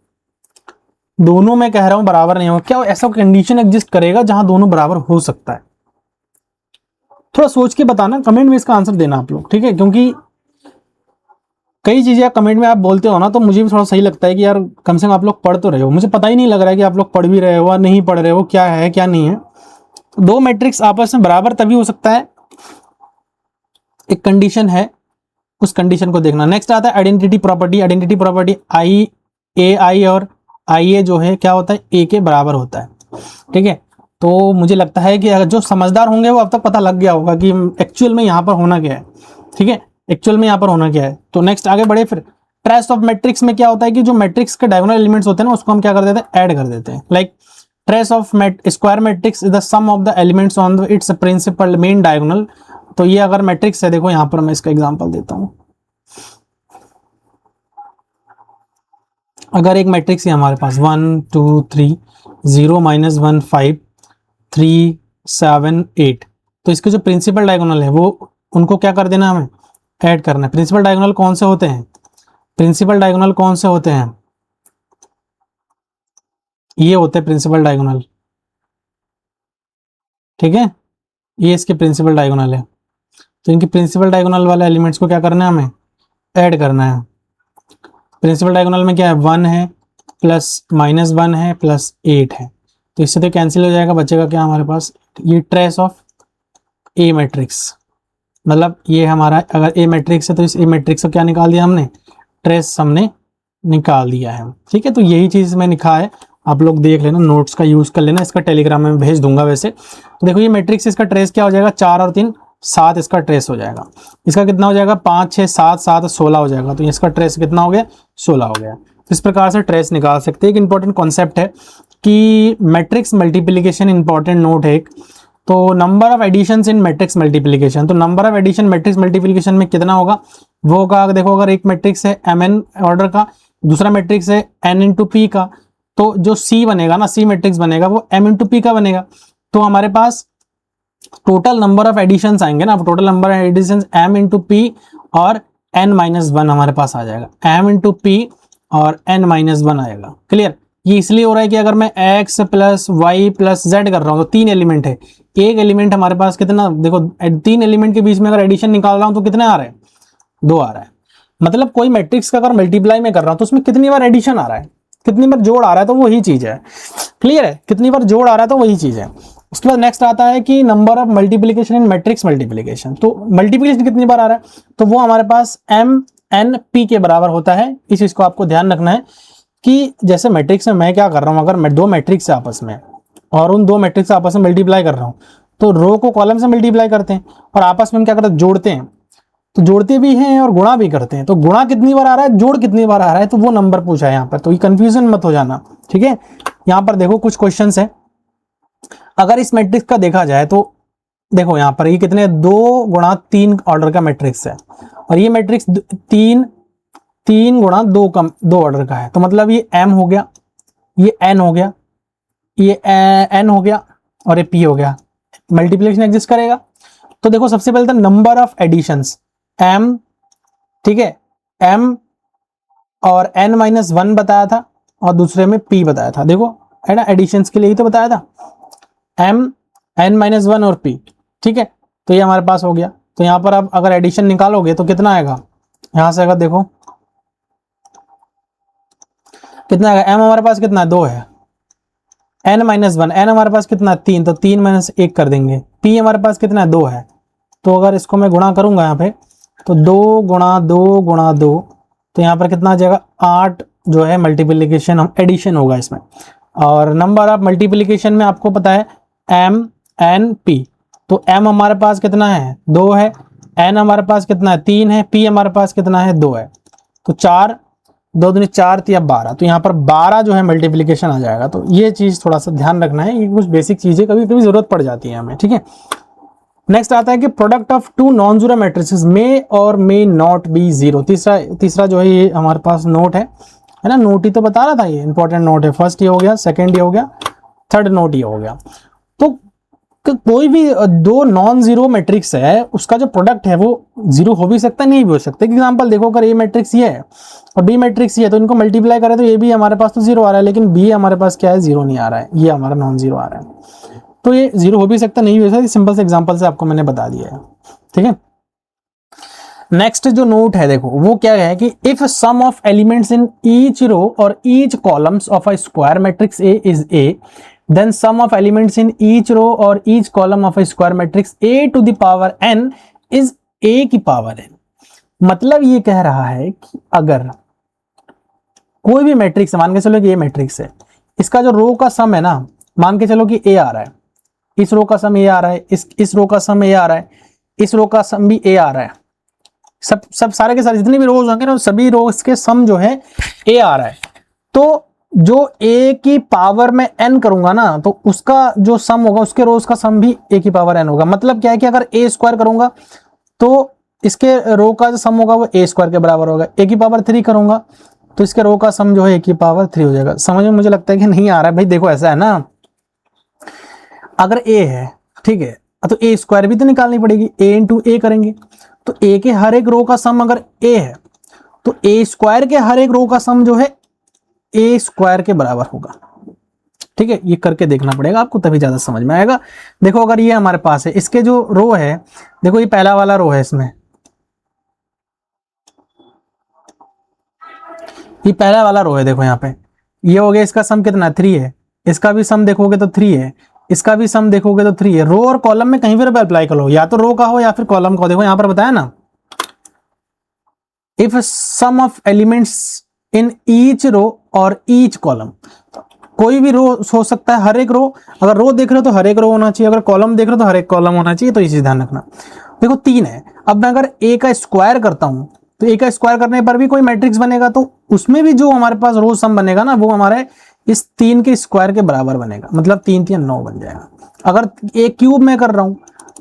दोनों मैं कह रहा हूं बराबर नहीं होगा, क्या ऐसा कंडीशन एग्जिस्ट करेगा जहां दोनों बराबर हो सकता है? थोड़ा सोच के बताना, कमेंट में इसका आंसर देना आप लोग, ठीक है, क्योंकि कई चीजें कमेंट में आप बोलते हो ना तो मुझे भी थोड़ा सही लगता है कि यार कम से कम आप लोग पढ़ तो रहे हो। मुझे पता ही नहीं लग रहा है कि आप लोग पढ़ भी रहे हो या नहीं पढ़ रहे हो, क्या है क्या नहीं है। दो मैट्रिक्स आपस में बराबर तभी हो सकता है, एक कंडीशन है, उस कंडीशन को देखना। नेक्स्ट आता है आइडेंटिटी प्रॉपर्टी। आइडेंटिटी प्रॉपर्टी आई और आई ए जो है क्या होता है, ए के बराबर होता है, ठीक है। तो मुझे लगता है कि अगर जो समझदार होंगे वो अब तक पता लग गया होगा कि एक्चुअल में यहाँ पर होना क्या है, ठीक है, एक्चुअल में यहाँ पर होना क्या है। तो नेक्स्ट आगे बढ़े। फिर ट्रेस ऑफ मैट्रिक्स में क्या होता है कि जो मैट्रिक्स के डायगोनल एलिमेंट्स होते हैं ना उसको हम क्या कर देते हैं, ऐड कर देते हैं। Like trace of square matrix is the sum of the elements on its principal main diagonal. तो ये अगर मैट्रिक्स है, देखो यहाँ पर मैं इसका एग्जांपल देता हूँ। अगर एक मैट्रिक्स है हमारे पास 1 2 3 0 -1 5 3 7 8, तो इसके जो प्रिंसिपल डायगोनल है वो उनको क्या कर देना, हमें ऐड करना है। प्रिंसिपल डायगोनल कौन से होते हैं, प्रिंसिपल डायगोनल कौन से होते हैं, ये होते हैं प्रिंसिपल डायगोनल, ठीक है, ये इसके प्रिंसिपल डायगोनल है। तो इनके प्रिंसिपल डायगोनल वाले एलिमेंट्स को क्या करना है, हमें ऐड करना है। प्रिंसिपल डायगोनल में क्या है, 1 है +-1 है +8 है, तो इससे तो कैंसिल हो जाएगा, बचेगा क्या हमारे पास, ये ट्रेस ऑफ ए मैट्रिक्स, मतलब ये हमारा अगर ए मैट्रिक्स है तो इस ए मैट्रिक्स को क्या निकाल दिया हमने, ट्रेस हमने निकाल दिया है। ठीक है, तो यही चीज़ में लिखा है, आप लोग देख लेना, नोट्स का यूज़ कर लेना, इसका टेलीग्राम में भेज दूंगा वैसे। तो देखो ये मैट्रिक्स, इसका ट्रेस क्या हो जाएगा, 4 और 3 7 इसका ट्रेस हो जाएगा। इसका कितना हो जाएगा, 5 6 7 7 16 हो जाएगा, तो इसका ट्रेस कितना हो गया, 16 हो गया। इस प्रकार से ट्रेस निकाल सकते हैं। एक इंपॉर्टेंट कॉन्सेप्ट है कि मैट्रिक्स मल्टीप्लीकेशन, इंपॉर्टेंट नोट है एक, तो number of additions in matrix multiplication, तो number of addition matrix multiplication में कितना होगा, वो होगा, देखो अगर एक मैट्रिक्स है mn ऑर्डर का, दूसरा मैट्रिक्स है n इंटू पी का, तो जो C बनेगा ना, C मैट्रिक्स बनेगा वो m इंटू पी का बनेगा। तो हमारे पास टोटल नंबर ऑफ एडिशंस आएंगे ना, total number of additions m into P और n-1 हमारे पास आ जाएगा, m इंटू पी और n-1 आएगा। क्लियर, ये इसलिए हो रहा है कि अगर मैं x plus Y plus Z कर रहा हूँ तो 3 एलिमेंट है, एक एलिमेंट हमारे पास कितना, देखो 3 एलिमेंट के बीच में अगर एडिशन निकाल रहा हूँ तो कितने आ रहे हैं, 2 आ रहा है। मतलब कोई मैट्रिक्स का अगर मल्टीप्लाई में कर रहा हूँ तो उसमें कितनी बार एडिशन आ रहा है, कितनी बार जोड़ आ रहा है, तो वही चीज है। क्लियर है, कितनी बार जोड़ आ रहा है तो वही चीज है। उसके बाद नेक्स्ट आता है कि number of multiplication in matrix multiplication, तो मल्टीप्लीकेशन कितनी बार आ रहा है, तो वो हमारे पास m n p के बराबर होता है। इस चीज को आपको ध्यान रखना है कि जैसे मैट्रिक्स में मैं क्या कर रहा हूँ, अगर मैं 2 मैट्रिक्स है आपस में और उन 2 मैट्रिक्स आपस में मल्टीप्लाई कर रहा हूँ, तो रो को कॉलम से मल्टीप्लाई करते हैं और आपस में हम क्या करते हैं, जोड़ते हैं, तो जोड़ते भी हैं और गुणा भी करते हैं। तो गुणा कितनी बार आ रहा है, जोड़ कितनी बार आ रहा है, तो वो नंबर पूछा है यहाँ पर, तो ये कंफ्यूजन मत हो जाना। ठीक है, यहाँ पर देखो कुछ क्वेश्चंस है, अगर इस मैट्रिक्स का देखा जाए तो देखो यहाँ पर ये कितने, 2 गुणा 3 ऑर्डर का मैट्रिक्स है, और ये मैट्रिक्स 3 गुणा 2 ऑर्डर का है, तो मतलब ये m हो गया, ये n हो गया, ये n हो गया और ये p हो गया, मल्टीप्लिकेशन एग्जिस्ट करेगा। तो देखो सबसे पहले तो नंबर ऑफ एडिशंस m, ठीक है, m और n-1 बताया था और दूसरे में p बताया था, देखो है ना, एडिशंस के लिए ही तो बताया था, m n-1 और p। ठीक है, तो ये हमारे पास हो गया। तो यहाँ पर आप अगर एडिशन निकालोगे तो कितना आएगा, यहां से अगर देखो कितना आएगा, m हमारे पास कितना है, 2 है, n-1 n हमारे पास कितना है, 3, तो 3 - 1 कर देंगे, p हमारे पास कितना है, 2 है, तो अगर इसको मैं गुणा करूंगा यहाँ पे तो 2 गुणा 2 गुणा 2, तो यहाँ पर कितना आ जाएगा, 8 जो है मल्टीप्लिकेशन, हम एडिशन होगा इसमें। और नंबर ऑफ मल्टीप्लिकेशन में आपको पता है m n p, तो m हमारे पास कितना है, 2 है, n हमारे पास कितना है, 3 है, p हमारे पास कितना है, 2 है, तो 4 2 दूनी 4 या 12, तो यहाँ पर 12 जो है मल्टीप्लिकेशन आ जाएगा। तो ये चीज थोड़ा सा ध्यान रखना है, ये कुछ बेसिक चीजें कभी कभी जरूरत पड़ जाती है हमें। ठीक है, नेक्स्ट आता है कि product of 2 non zero matrices may और मे नॉट बी जीरो। तीसरा जो है ये हमारे पास नोट है ना, नोट ही तो बता रहा था, ये इंपॉर्टेंट नोट है। फर्स्ट ये हो गया, सेकंड ये हो गया, थर्ड नोट ये हो गया। तो कोई भी 2 नॉन जीरो मैट्रिक्स है, उसका जो प्रोडक्ट है वो जीरो हो भी सकता है, नहीं भी हो सकता। एग्जांपल देखो, अगर ए मैट्रिक्स ये है और बी मैट्रिक्स ये है, तो इनको मल्टीप्लाई करें तो ये भी हमारे पास तो जीरो आ रहा है, लेकिन बी हमारे पास क्या है, जीरो नहीं आ रहा है, ये हमारा नॉन जीरो आ रहा है। तो ये जीरो हो भी सकता, नहीं भी हो सकता, सिंपल से एग्जांपल से आपको मैंने बता दिया है। ठीक है, नेक्स्ट जो नोट है देखो वो क्या है कि if sum of elements in each row और each columns of a square matrix A is A, then sum of elements in each row और each column of a square matrix A to the power n is a की power n। मतलब ये कह रहा है कि अगर कोई भी मैट्रिक्स, मान के चलो कि ये मैट्रिक्स है, इसका जो रो का सम है ना, मान के चलो कि a आ रहा है, इस रो का सम a आ रहा है, इस रो का सम a आ रहा है, इस रो का सम भी a आ रहा है, सब सारे के सारे जितने भी रोज होंगे ना, सभी रोज के सम जो है a आ रहा है। तो जो a की पावर में n करूंगा ना, तो उसका जो सम होगा, उसके रोज का सम भी a की पावर n होगा। मतलब क्या है कि अगर a स्क्वायर करूंगा तो इसके रो का जो सम होगा वो a स्क्वायर के बराबर होगा, a की पावर 3 करूंगा तो इसके रो का सम जो है a की पावर 3 हो जाएगा। समझ में मुझे लगता है कि नहीं आ रहा है भाई। देखो ऐसा है ना, अगर a है, ठीक है, तो a स्क्वायर भी तो निकालनी पड़ेगी, a इंटू ए करेंगे, तो a के हर एक रो का सम अगर a है तो a स्क्वायर के हर एक रो का सम जो है a स्क्वायर के बराबर होगा। ठीक है, ये करके देखना पड़ेगा आपको, तभी ज्यादा समझ में आएगा। देखो अगर ये हमारे पास है, इसके जो रो है, देखो ये पहला वाला रो है, इसमें ये पहला वाला रो है, देखो यहाँ पे ये हो गया, इसका सम कितना 3 है, इसका भी सम देखोगे तो 3 है, इसका भी सम देखोगे तो 3 है। रो और कॉलम में कहीं पर अप्लाई करो, या तो रो का हो या फिर कॉलम का हो। देखो यहां पर बताया ना, if sum of elements in each row और ईच कॉलम, कोई भी रो हो सकता है, हर एक रो, अगर रो देख रहे हो तो हर एक रो होना चाहिए, अगर कॉलम देख रहे हो तो हर एक कॉलम होना चाहिए। तो ये चीज ध्यान रखना। देखो 3 है, अब मैं अगर ए का स्क्वायर करता हूं तो ए का स्क्वायर करने पर भी कोई मैट्रिक्स बनेगा, तो उसमें भी जो हमारे पास रो सम बनेगा ना, वो हमारे इस 3 के स्क्वायर के बराबर बनेगा, मतलब 3 3 9 बन जाएगा। अगर ए क्यूब में कर रहा हूं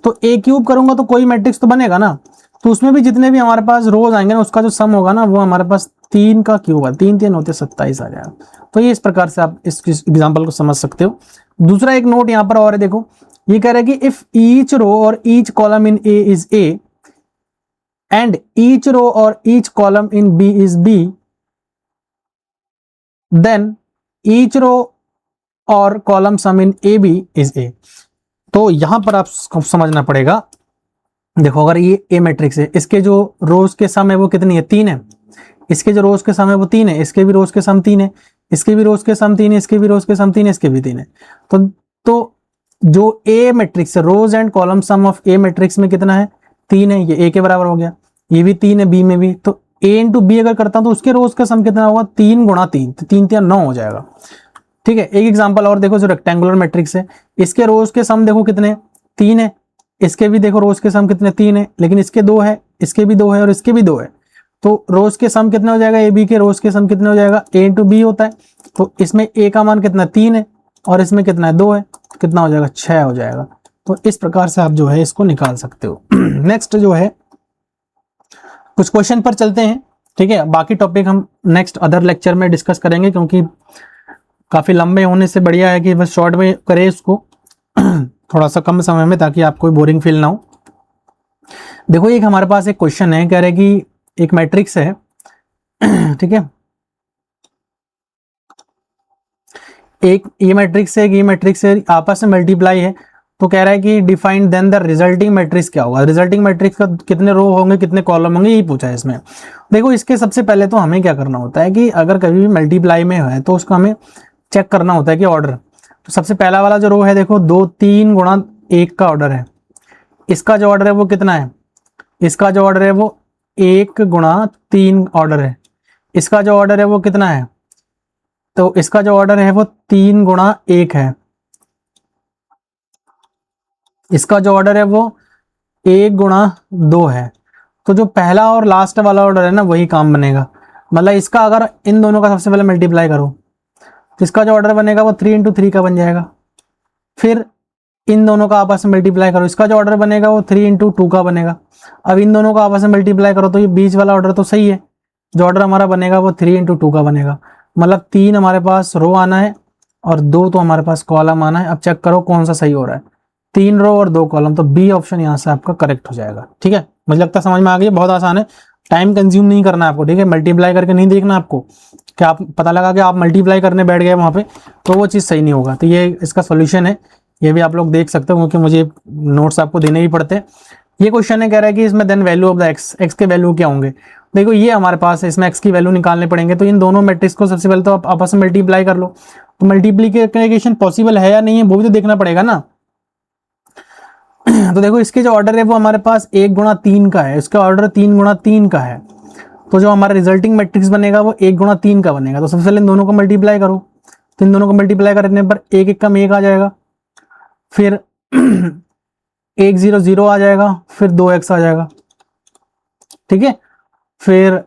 तो ए क्यूब करूंगा तो कोई मैट्रिक्स तो बनेगा ना, तो उसमें भी जितने भी हमारे पास रोज आएंगे ना, उसका जो सम होगा ना, वो हमारे पास 3 का क्यूब है, 3 3 होते 27 आ जाएगा। तो ये इस प्रकार से आप इस एग्जाम्पल को समझ सकते हो। दूसरा एक नोट यहां पर और है, देखो ये कह रहा है कि इफ ईच रो और each column in A is A and each row और each column in B is B, then each row और column sum in A B is A. तो यहां पर आप समझना पड़ेगा, देखो अगर ये ए मैट्रिक्स है, इसके जो रोज के सम है वो कितनी है 3 है, इसके जो रोज के सम है वो 3 है, इसके भी रोज के सम 3 है, इसके भी रोज के सम 3 है, इसके भी रोज के सम 3 है, इसके भी 3 है। तो जो ए मैट्रिक्स है, rows and column sum of A matrix में कितना है 3 है, ये ए के बराबर हो गया, ये भी 3 है बी में भी। तो ए इंटू बी अगर करता हूं तो उसके रोज का सम कितना होगा 3 गुणा 3, तो 3 3 9 हो जाएगा। ठीक है, एक एग्जांपल और देखो, जो रेक्टेंगुलर मैट्रिक्स है, इसके रोज के सम देखो कितने 3 है, इसके भी देखो रोज के सम कितने 3 है, लेकिन इसके 2 है, इसके भी 2 है और इसके भी 2 है। तो रोज के सम कितने हो जाएगा, ए बी के रोज के सम कितने हो जाएगा, ए इंटू बी होता है, तो इसमें ए का मान कितना 3 है और इसमें कितना है 2 है, कितना हो जाएगा 6 हो जाएगा। तो इस प्रकार से आप जो है इसको निकाल सकते हो। नेक्स्ट जो है, कुछ क्वेश्चन पर चलते हैं। ठीक है, बाकी टॉपिक हम नेक्स्ट अदर लेक्चर में डिस्कस करेंगे, क्योंकि काफी लंबे होने से बढ़िया है कि बस शॉर्ट में करें इसको थोड़ा सा कम समय में, ताकि आपको बोरिंग फील ना हो। देखो एक हमारे पास एक क्वेश्चन है, कह रहे कि एक मैट्रिक्स है, ठीक है, एक ये मैट्रिक्स है, एक ये मैट्रिक्स है, आपस में मल्टीप्लाई है, तो कह रहा है कि define then the resulting matrix क्या होगा, रिजल्टिंग मैट्रिक्स का कितने रो होंगे, कितने कॉलम होंगे, यही पूछा है इसमें। देखो इसके सबसे पहले तो हमें क्या करना होता है कि अगर कभी भी मल्टीप्लाई में है तो उसको हमें चेक करना होता है कि ऑर्डर। तो सबसे पहला वाला जो रो है, देखो 2 3 गुणा 1 का ऑर्डर है, इसका जो ऑर्डर है वो कितना है, इसका जो ऑर्डर है वो 1 गुणा 3 ऑर्डर है, इसका जो ऑर्डर है वो कितना है, तो इसका जो ऑर्डर है वो 3 गुणा 1 है, इसका जो ऑर्डर है वो 1 गुणा 2 है। तो जो पहला और लास्ट वाला ऑर्डर है ना, वही काम बनेगा। मतलब इसका अगर इन दोनों का सबसे पहले मल्टीप्लाई करो तो इसका जो ऑर्डर बनेगा वो 3 इंटू 3 का बन जाएगा। फिर इन दोनों का आपस में मल्टीप्लाई करो, इसका जो ऑर्डर बनेगा वो 3 इंटू 2 का बनेगा। अब इन दोनों का आपस में मल्टीप्लाई करो तो ये बीच वाला ऑर्डर तो सही है, जो ऑर्डर हमारा बनेगा वो 3 इंटू 2 का बनेगा। मतलब 3 हमारे पास रो आना है और 2 तो हमारे पास कॉलम आना है। अब चेक करो कौन सा सही हो रहा है, 3 रो और 2 कॉलम, तो बी ऑप्शन यहाँ से आपका करेक्ट हो जाएगा। ठीक है, मुझे लगता है समझ में आ गई, बहुत आसान है, टाइम कंज्यूम नहीं करना है आपको। ठीक है, मल्टीप्लाई करके नहीं देखना आपको, कि आप पता लगा कि आप मल्टीप्लाई करने बैठ गए वहां पे, तो वो चीज़ सही नहीं होगा। तो ये इसका सोल्यूशन है, ये भी आप लोग देख सकते हो, क्योंकि मुझे नोट्स आपको देने ही पड़ते हैं। ये क्वेश्चन है, कह रहा है कि इसमें then value of the X, X के वैल्यू क्या होंगे। देखो ये हमारे पास है, इसमें एक्स की वैल्यू निकालने पड़ेंगे, तो इन दोनों मैट्रिक्स को सबसे पहले तो आप आपस में मल्टीप्लाई कर लो। तो मल्टीप्लीकेशन पॉसिबल है या नहीं है वो भी तो देखना पड़ेगा ना। तो देखो इसके जो ऑर्डर है वो हमारे पास 1 गुणा 3 का है, इसका ऑर्डर 3 गुणा 3 का है, तो जो हमारा रिजल्टिंग मैट्रिक्स बनेगा वो 1 गुणा 3 का बनेगा। तो सबसे पहले इन दोनों को मल्टीप्लाई करो, तो इन दोनों को मल्टीप्लाई करने पर 1 1 कम 1 आ जाएगा, फिर 1 0 0 आ जाएगा, फिर 2x आ जाएगा। ठीक है, फिर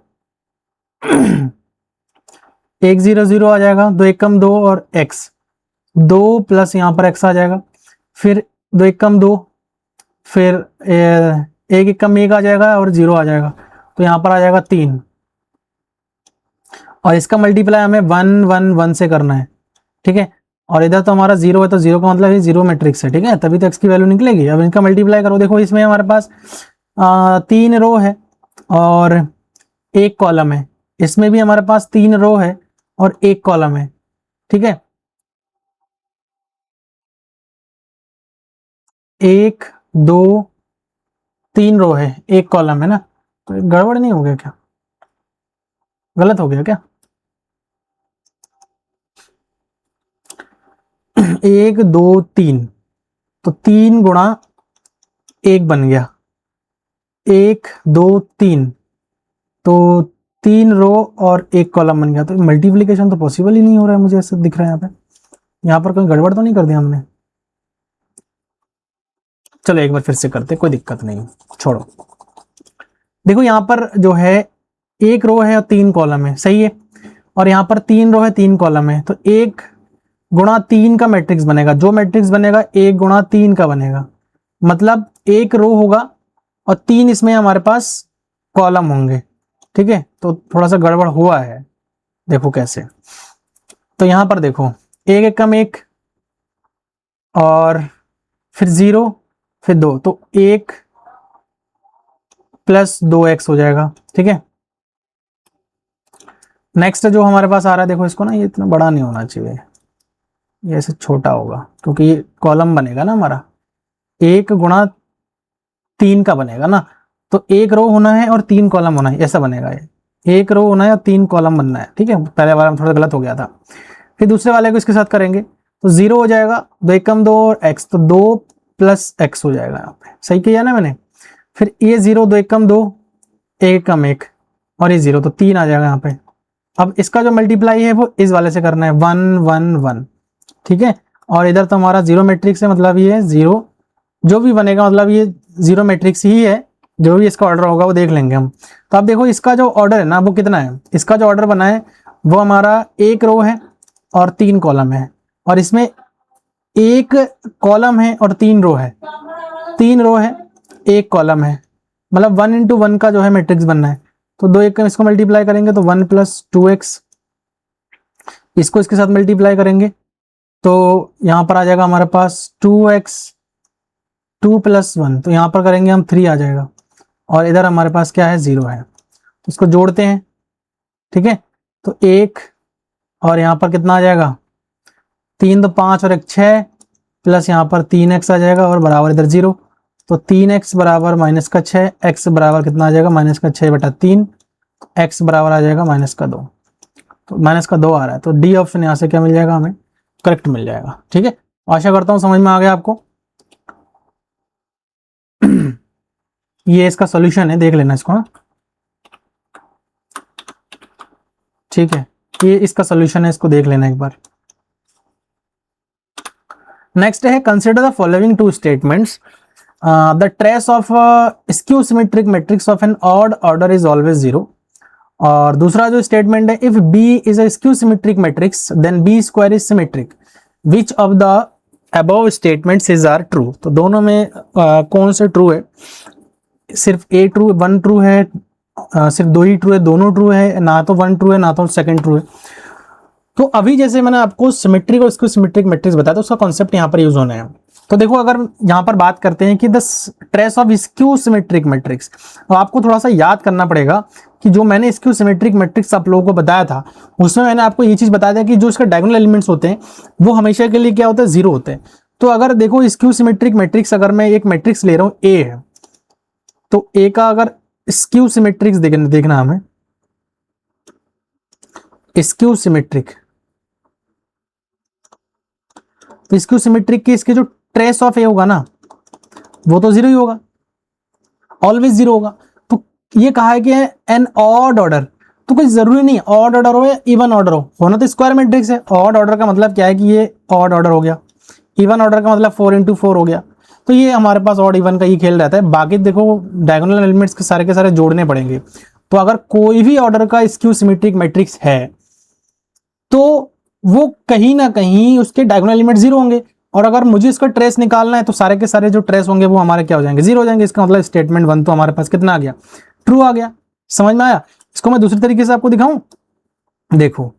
1 0 0 आ जाएगा, 2 1 कम 2 और x, 2 प्लस यहाँ पर x आ जाएगा, फिर 2 1 कम 2, फिर 1 1 कम 1 आ जाएगा और 0 आ जाएगा, तो यहाँ पर आ जाएगा 3। और इसका मल्टीप्लाई हमें 1 1 1 से करना है। ठीक है, और इधर तो हमारा 0 है, तो 0 का मतलब ये 0 मैट्रिक्स है। ठीक है, तभी तो x की वैल्यू निकलेगी। अब इनका मल्टीप्लाई करो, देखो इसमें हमारे पास 3 रो है और 1 कॉलम है, इसमें भी हमारे पास 3 रो है और 1 कॉलम है। ठीक है, 1 2 3 रो है, 1 कॉलम है ना, तो गड़बड़ नहीं हो गया क्या, गलत हो गया क्या? 1 2 3, तो 3 गुणा 1 बन गया, 1 2 3, तो 3 रो और 1 कॉलम बन गया। तो मल्टीप्लिकेशन तो पॉसिबल ही नहीं हो रहा है, मुझे ऐसा दिख रहा है यहाँ पर कोई गड़बड़ तो नहीं कर दिया हमने। चलो एक बार फिर से करते, कोई दिक्कत नहीं, छोड़ो। देखो यहाँ पर जो है 1 रो है और 3 कॉलम है, सही है, और यहाँ पर 3 रो है 3 कॉलम है, तो 1 गुणा 3 का मैट्रिक्स बनेगा। जो मैट्रिक्स बनेगा 1 गुणा 3 का बनेगा, मतलब 1 रो होगा और 3 इसमें हमारे पास कॉलम होंगे। ठीक है, तो थोड़ा सा गड़बड़ हुआ है, देखो कैसे। तो यहां पर देखो 1 एकम 1 और फिर 0 फिर 2, तो 1 प्लस 2x हो जाएगा। ठीक है, नेक्स्ट जो हमारे पास आ रहा है, देखो इसको ना, ये इतना बड़ा नहीं होना चाहिए, ये ऐसे छोटा होगा, क्योंकि ये कॉलम बनेगा ना हमारा, 1 गुणा 3 का बनेगा ना, तो 1 रो होना है और 3 कॉलम होना है, ऐसा बनेगा ये, 1 रो होना है और 3 कॉलम बनना है। ठीक है, पहले वाला में थोड़ा गलत हो गया था। फिर दूसरे वाले को इसके साथ करेंगे, तो 0 हो जाएगा, 2 एकम 2 और x, तो 2 प्लस x हो जाएगा यहाँ पे, सही किया ना मैंने। फिर ये 0 2 एकम 2, 1 एकम 1 और ये 0, तो 3 आ जाएगा यहाँ पे। अब इसका जो मल्टीप्लाई है वो इस वाले से करना है, 1 1 1। ठीक है, और इधर तो हमारा 0 मैट्रिक्स है, मतलब ये 0 जो भी बनेगा, मतलब ये 0 मैट्रिक्स ही है, जो भी इसका ऑर्डर होगा वो देख लेंगे हम। तो अब देखो इसका जो ऑर्डर है ना वो कितना है, इसका जो ऑर्डर बना है वो हमारा 1 रो है और 3 कॉलम है, और इसमें 1 कॉलम है और 3 रो है, 3 रो है 1 कॉलम है, मतलब 1 इंटू 1 का जो है मैट्रिक्स बनना है। तो 2 एक इसको मल्टीप्लाई करेंगे तो 1 प्लस 2x, इसको इसके साथ मल्टीप्लाई करेंगे तो यहां पर आ जाएगा हमारे पास 2x 2 प्लस 1, तो यहां पर करेंगे हम 3 आ जाएगा, और इधर हमारे पास क्या है 0 है, तो इसको जोड़ते हैं। ठीक है, तो 1 और यहां पर कितना आ जाएगा 3 तो 5 और 1 6, प्लस यहाँ पर 3x आ जाएगा और बराबर इधर 0, तो 3x बराबर माइनस का 6, x बराबर कितना आ जाएगा माइनस का 6/3, x बराबर आ जाएगा माइनस का 2, तो माइनस का 2 आ रहा है, तो डी ऑप्शन यहाँ से क्या मिल जाएगा हमें, करेक्ट मिल जाएगा। ठीक है, आशा करता हूँ समझ में आ गया आपको। ये इसका सॉल्यूशन है, देख लेना इसको ना। ठीक है, ये इसका सॉल्यूशन है, इसको देख लेना एक बार। नेक्स्ट है, consider the following two statements, the trace of skew symmetric matrix of an odd order is always 0। और दूसरा जो स्टेटमेंट है, if B is a skew symmetric matrix then B square is symmetric, which of the above statements is are true. तो दोनों में कौन से true है, सिर्फ ए ट्रू 1 ट्रू है, सिर्फ 2 ही ट्रू है, दोनों ट्रू है, ना तो 1 ट्रू है ना तो सेकंड ट्रू है। तो अभी जैसे मैंने आपको सिमेट्रिक और स्क्यू सिमेट्रिक मैट्रिक्स बताया, तो उसका कॉन्सेप्ट यहाँ पर यूज होना है। तो देखो अगर यहाँ पर बात करते हैं कि the trace of skew symmetric matrix, तो आपको थोड़ा सा याद करना पड़ेगा कि जो मैंने स्क्यू सिमेट्रिक मैट्रिक्स आप लोगों को बताया था, उसमें मैंने आपको ये चीज बताया था कि जो इसका डायगोनल एलिमेंट्स होते हैं वो हमेशा के लिए क्या होता है 0 होते हैं। तो अगर देखो स्क्यू सिमेट्रिक मैट्रिक्स, अगर मैं एक मैट्रिक्स ले रहा हूँ ए है, तो ए का अगर स्क्यू सिमेट्रिक्स देखना हमें, स्क्यू सिमेट्रिक, तो स्क्यू सिमेट्रिक के इसके जो ट्रेस ऑफ ए होगा ना वो तो 0 ही होगा, ऑलवेज 0 होगा। तो ये कहा है कि एन ऑड ऑर्डर, तो कोई जरूरी नहीं ऑड ऑर्डर हो या इवन ऑर्डर हो, होना तो स्क्वायर मैट्रिक्स है। ऑड ऑर्डर का मतलब क्या है कि ये ऑड ऑर्डर हो गया, इवन ऑर्डर का मतलब 4 इंटू 4 हो गया। तो ये हमारे पास ऑड इवन का ही खेल रहता है। बाकी देखो डायगोनल एलिमेंट्स के सारे जोड़ने पड़ेंगे। तो अगर कोई भी ऑर्डर का स्क्यू सिमेट्रिक मैट्रिक्स है तो वो कहीं ना कहीं उसके डायगोनल एलिमेंट 0 होंगे, और अगर मुझे इसका ट्रेस निकालना है तो सारे के सारे जो ट्रेस होंगे वो हमारे क्या हो जाएंगे 0 हो जाएंगे। इसका मतलब स्टेटमेंट 1 तो हमारे पास कितना आ गया, ट्रू आ गया। समझ में आया? इसको मैं दूसरे तरीके से आपको दिखाऊं। देखो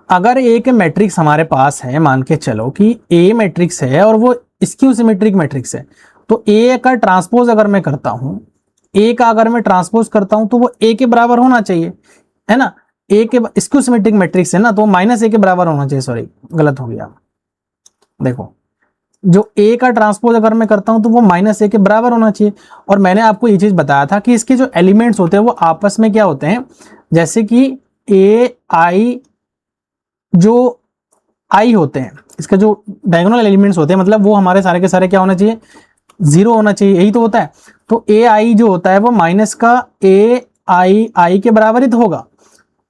अगर एक मैट्रिक्स हमारे पास है, मान के चलो कि ए मैट्रिक्स है और वो स्क्यू सिमेट्रिक मैट्रिक्स है, तो ए का ट्रांसपोज अगर मैं करता हूं, ए का अगर मैं ट्रांसपोज करता हूं तो वो ए के बराबर होना चाहिए, है ना। ए के स्क्यू सिमेट्रिक मैट्रिक्स है ना, तो माइनस ए के बराबर होना चाहिए, सॉरी गलत हो गया। देखो जो ए का ट्रांसपोज अगर मैं करता हूं तो वो माइनस ए के बराबर होना चाहिए। और मैंने आपको ये चीज बताया था कि इसके जो एलिमेंट्स होते हैं वो आपस में क्या होते हैं, जैसे कि ए आई जो आई होते हैं, इसका जो डायगोनल एलिमेंट्स होते हैं, मतलब वो हमारे सारे के सारे क्या होना चाहिए, 0 होना चाहिए, यही तो होता है। तो ए आई जो होता है वो माइनस का ए आई के बराबर ही तो होगा।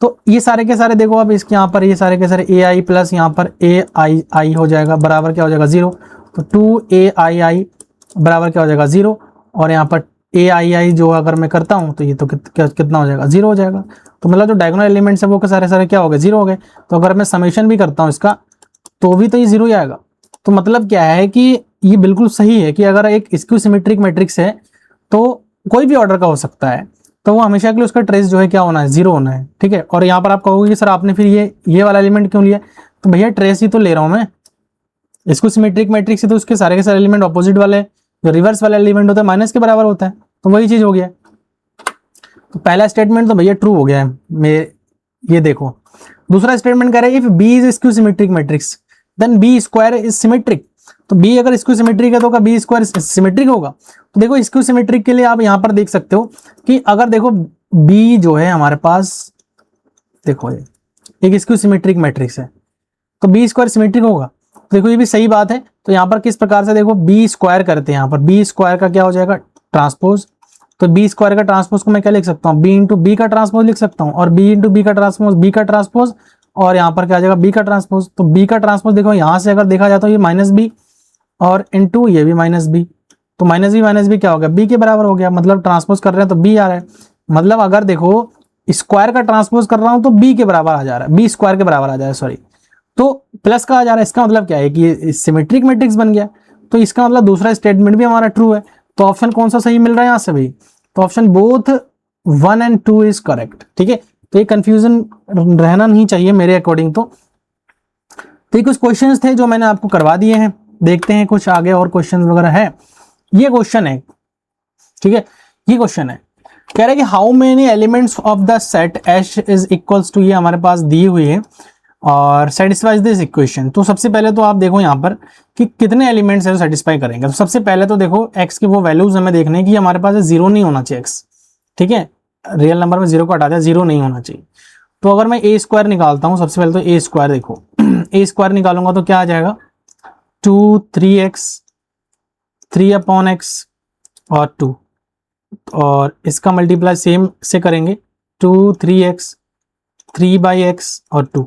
तो ये सारे के सारे देखो अब इसके यहाँ पर ये सारे के सारे ए आई प्लस यहाँ पर ए आई हो जाएगा, बराबर क्या हो जाएगा 0। तो 2ai बराबर क्या हो जाएगा 0, और यहाँ पर ai जो अगर मैं करता हूँ तो ये तो कितना हो जाएगा 0 हो जाएगा। तो मतलब जो डायगोनल एलिमेंट्स है वो सारे सारे क्या हो गए 0 हो गए। तो अगर मैं समेशन भी करता हूँ इसका तो भी तो ये 0 ही आएगा। तो मतलब क्या है कि ये बिल्कुल सही है कि अगर एक स्क्यू सिमेट्रिक मैट्रिक्स है तो कोई भी ऑर्डर का हो सकता है, तो वो हमेशा के लिए उसका ट्रेस जो है क्या होना है 0 होना है, ठीक है। और यहाँ पर आप कहोगे कि सर आपने फिर ये वाला एलिमेंट क्यों लिया, तो भैया ट्रेस ही तो ले रहा हूँ मैं, इसको सिमेट्रिक मैट्रिक्स है तो उसके सारे के सारे एलिमेंट ऑपोजिट वाले जो रिवर्स वाला एलिमेंट होता है माइनस के बराबर होता है, तो वही चीज हो गया। तो पहला स्टेटमेंट तो भैया ट्रू हो गया है मेरे, ये देखो। दूसरा स्टेटमेंट कह रहा है if B is skew symmetric matrix then B square is symmetric. तो बी अगर स्क्यू सिमेट्रिक है तो बी स्क्वायर सिमेट्रिक होगा। तो देखो स्क्यू सिमेट्रिक के लिए आप यहां पर देख सकते हो कि अगर देखो बी जो है हमारे पास, देखो ये एक स्क्यू सिमेट्रिक मैट्रिक्स है तो बी स्क्वायर सिमेट्रिक होगा। तो देखो ये भी सही बात है। तो यहाँ पर किस प्रकार से देखो बी स्क्वायर करते हैं, यहाँ पर बी स्क्वायर का क्या हो जाएगा ट्रांसपोज। तो बी स्क्वायर का ट्रांसपोज को मैं क्या लिख सकता हूँ, बी इंटू बी का ट्रांसपोज लिख सकता हूँ, और बी इंटू बी का ट्रांसपोज बी का ट्रांसपोज, और यहाँ पर क्या आ जाएगा बी का ट्रांसपोज। तो बी का ट्रांसपोज देखो यहाँ से अगर देखा जाता है ये माइनस बी और इंटू ये भी माइनस बी, तो माइनस बी क्या हो गया बी के बराबर हो गया, मतलब ट्रांसपोज कर रहे हैं तो बी आ रहा है। मतलब अगर देखो स्क्वायर का ट्रांसपोज कर रहा हूं तो बी के बराबर आ जा रहा है, बी स्क्वायर के बराबर आ जा रहा है सॉरी, तो प्लस का आ जा रहा है। इसका मतलब क्या है कि ये सिमेट्रिक मैट्रिक्स बन गया। तो इसका मतलब दूसरा स्टेटमेंट भी हमारा ट्रू है। तो ऑप्शन कौन सा सही मिल रहा है यहाँ से भाई, तो ऑप्शन बोथ 1 और 2 इज करेक्ट, ठीक है। तो ये कंफ्यूजन रहना नहीं चाहिए मेरे अकॉर्डिंग। तो ये कुछ क्वेश्चंस थे जो मैंने आपको करवा दिए हैं, देखते हैं कुछ आगे और क्वेश्चन वगैरह है। ये क्वेश्चन है, ठीक है, ये क्वेश्चन है, कह रहा है कि how many elements of the set H is equals to, ये हमारे पास दी हुई है और सेटिस्फाइज दिस इक्वेशन। तो सबसे पहले तो आप देखो यहाँ पर कि कितने एलिमेंट्स है जो सेटिस्फाई करेंगे। तो सबसे पहले तो देखो x की वो वैल्यूज हमें देखने हैं कि हमारे पास 0 नहीं होना चाहिए x, ठीक है, रियल नंबर में 0 को हटा दिया, 0 नहीं होना चाहिए। तो अगर मैं ए स्क्वायर निकालता हूँ, सबसे पहले तो ए स्क्वायर देखो ए स्क्वायर निकालूंगा तो क्या आ जाएगा 2 3x 3/x और 2, और इसका मल्टीप्लाई सेम से करेंगे 2 3x 3/x और 2।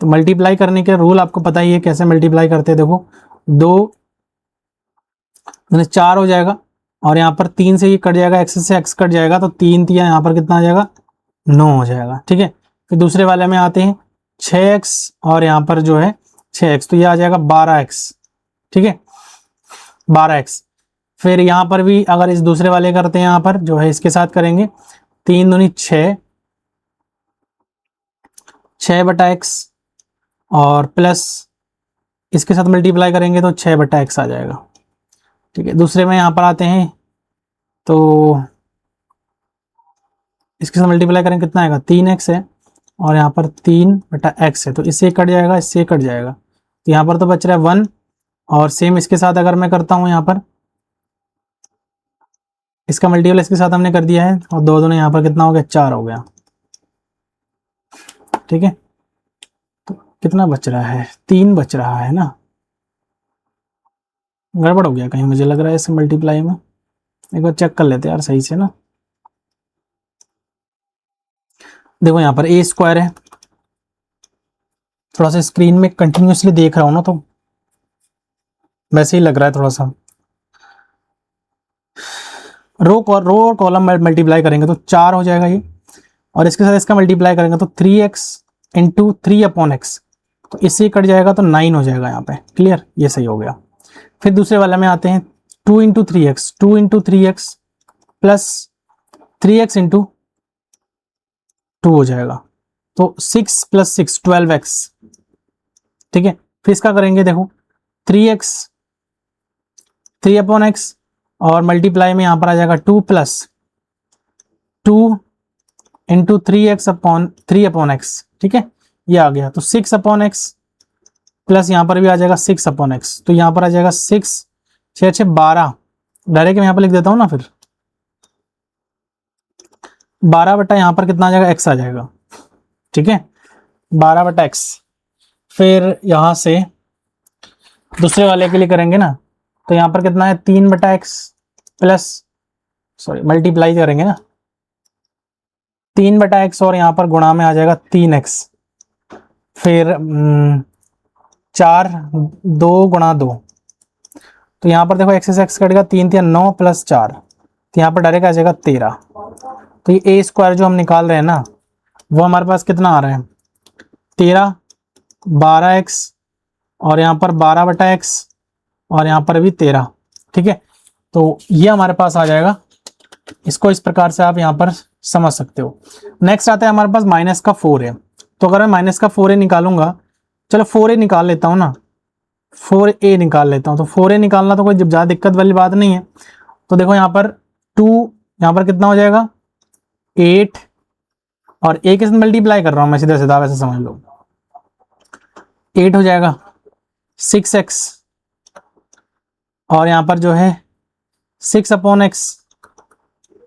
तो मल्टीप्लाई करने के रूल आपको पता ही है कैसे मल्टीप्लाई करते हैं। देखो 2 4 हो जाएगा, और यहाँ पर 3 से ये कट जाएगा, x से x कट जाएगा, तो 3 3 यहाँ पर कितना आ जाएगा 9 हो जाएगा, ठीक है। फिर दूसरे वाले में आते हैं 6x और यहाँ पर जो है 6x, तो ये आ जाएगा 12x, ठीक है 12x। फिर यहाँ पर भी अगर इस दूसरे वाले करते हैं, यहाँ पर जो है इसके साथ करेंगे 3 दूनी 6/x और प्लस इसके साथ मल्टीप्लाई करेंगे तो 6/x आ जाएगा, ठीक है। दूसरे में यहाँ पर आते हैं तो इसके साथ मल्टीप्लाई करेंगे कितना आएगा 3x है, और यहाँ पर 3/x है, तो इससे कट जाएगा, इससे कट जाएगा, तो यहाँ पर तो बच रहा है 1। और सेम इसके साथ अगर मैं करता हूँ यहाँ पर इसका मल्टीपल इसके साथ हमने कर दिया है, और 2 2 यहाँ पर कितना हो गया 4 हो गया, ठीक है। तो कितना बच रहा है 3 बच रहा है ना, गड़बड़ हो गया कहीं मुझे लग रहा है इस मल्टीप्लाई में, एक बार चेक कर लेते हैं यार सही से ना। देखो यहाँ पर ए स्क्वायर है, थोड़ा सा स्क्रीन में कंटिन्यूसली देख रहा हूँ ना तो वैसे ही लग रहा है थोड़ा सा। रो और कॉलम मल्टीप्लाई करेंगे तो 4 हो जाएगा ये, और इसके साथ इसका मल्टीप्लाई करेंगे तो 3x इंटू 3/x, तो इससे कट जाएगा तो 9 हो जाएगा यहाँ पे, क्लियर, ये सही हो गया। फिर दूसरे वाले में आते हैं 2 into 3x plus 3x into 2 हो जाएगा, तो 6 + 6 12x, ठीक है। फिर इसका करेंगे देखो 3x 3/x और मल्टीप्लाई में यहाँ पर आ जाएगा 2 + 2 इंटू 3x/3/x, ठीक है, ये आ गया। तो 6/x प्लस यहाँ पर भी आ जाएगा 6/x, तो यहाँ पर आ जाएगा 6 6 6 12, डायरेक्ट मैं यहाँ पर लिख देता हूँ ना, फिर 12 बटा यहाँ पर कितना आ जाएगा x आ जाएगा, ठीक है 12/x। फिर यहाँ से दूसरे वाले के लिए करेंगे ना, तो यहाँ पर कितना है 3/x प्लस, सॉरी मल्टीप्लाई करेंगे ना, 3/x और यहाँ पर गुणा में आ जाएगा 3x, फिर 4 2 गुणा 2, तो यहाँ पर देखो x से x कटेगा, 3 3 9 प्लस 4, तो यहाँ पर डायरेक्ट आ जाएगा 13। तो ये a स्क्वायर जो हम निकाल रहे हैं ना, वो हमारे पास कितना आ रहा है 13, 12x और यहाँ पर 12/x और यहाँ पर भी 13, ठीक है। तो ये हमारे पास आ जाएगा, इसको इस प्रकार से आप यहाँ पर समझ सकते हो। नेक्स्ट आता है हमारे पास माइनस का 4a, तो अगर मैं माइनस का 4a निकालूंगा, चलो 4a निकाल लेता हूँ ना, 4a निकाल लेता हूँ, तो 4a निकालना तो कोई ज़्यादा दिक्कत वाली बात नहीं है। तो देखो यहाँ पर 2, यहाँ पर कितना हो जाएगा 8, और a के साथ मल्टीप्लाई कर रहा हूँ मैं सीधा सीधा, वैसे समझ लो 8 हो जाएगा, 6x और यहाँ पर जो है 6/x,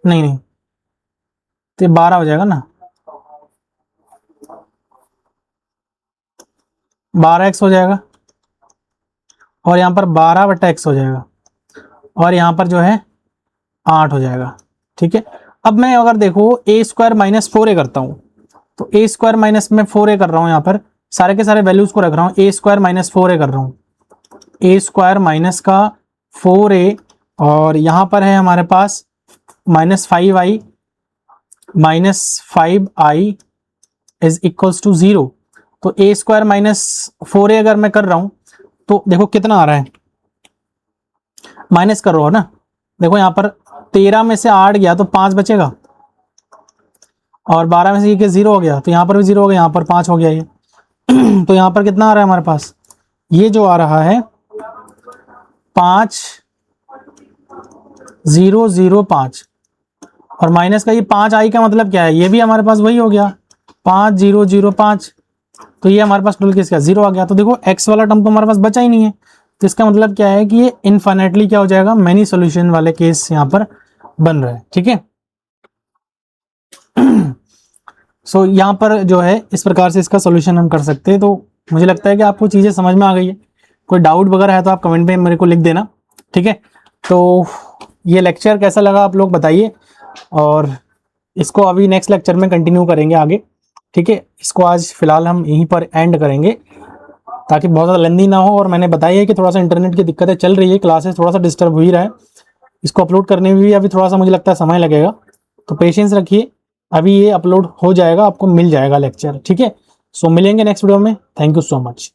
नहीं तो 12 हो जाएगा ना, 12x हो जाएगा और यहाँ पर 12/x हो जाएगा और यहाँ पर जो है 8 हो जाएगा, ठीक है। अब मैं अगर देखो a स्क्वायर माइनस 4a करता हूँ, तो a स्क्वायर माइनस में 4a कर रहा हूँ, यहाँ पर सारे के सारे वैल्यूज को रख रहा हूँ, a स्क्वायर माइनस 4a कर रहा हूँ, a स्क्वायर माइनस का 4a और यहाँ पर है हमारे पास -5i इज इक्वल्स टू 0। तो a स्क्वायर माइनस 4a अगर मैं कर रहा हूँ तो देखो कितना आ रहा है, माइनस कर रहा हो ना, देखो यहाँ पर 13 में से 8 गया तो 5 बचेगा और 12 में से ये 0 हो गया, तो यहाँ पर भी 0 हो गया, यहाँ पर 5 हो गया ये तो यहाँ पर कितना आ रहा है हमारे पास, ये जो आ रहा है 5005 और माइनस का ये 5i का मतलब क्या है, ये भी हमारे पास वही हो गया 5005, तो ये हमारे पास टोटल किसका 0 आ गया। तो देखो x वाला टर्म तो हमारे पास बचा ही नहीं है, तो इसका मतलब क्या है कि ये इनफाइनाइटली क्या हो जाएगा, मैनी सॉल्यूशन वाले केस यहाँ पर बन रहे हैं, ठीक है। सो यहाँ पर जो है इस प्रकार से इसका सॉल्यूशन हम कर सकते हैं। तो मुझे लगता है कि आपको चीज़ें समझ में आ गई है, कोई डाउट वगैरह है तो आप कमेंट में मेरे को लिख देना, ठीक है। तो ये लेक्चर कैसा लगा आप लोग बताइए, और इसको अभी नेक्स्ट लेक्चर में कंटिन्यू करेंगे आगे, ठीक है। इसको आज फिलहाल हम यहीं पर एंड करेंगे ताकि बहुत ज़्यादा लेंदी ना हो, और मैंने बताया है कि थोड़ा सा इंटरनेट की दिक्कतें चल रही है, क्लासेस थोड़ा सा डिस्टर्ब हो ही रहा है, इसको अपलोड करने में भी अभी थोड़ा सा मुझे लगता है समय लगेगा, तो पेशेंस रखिए, अभी ये अपलोड हो जाएगा, आपको मिल जाएगा लेक्चर, ठीक है। सो मिलेंगे नेक्स्ट वीडियो में, थैंक यू सो मच।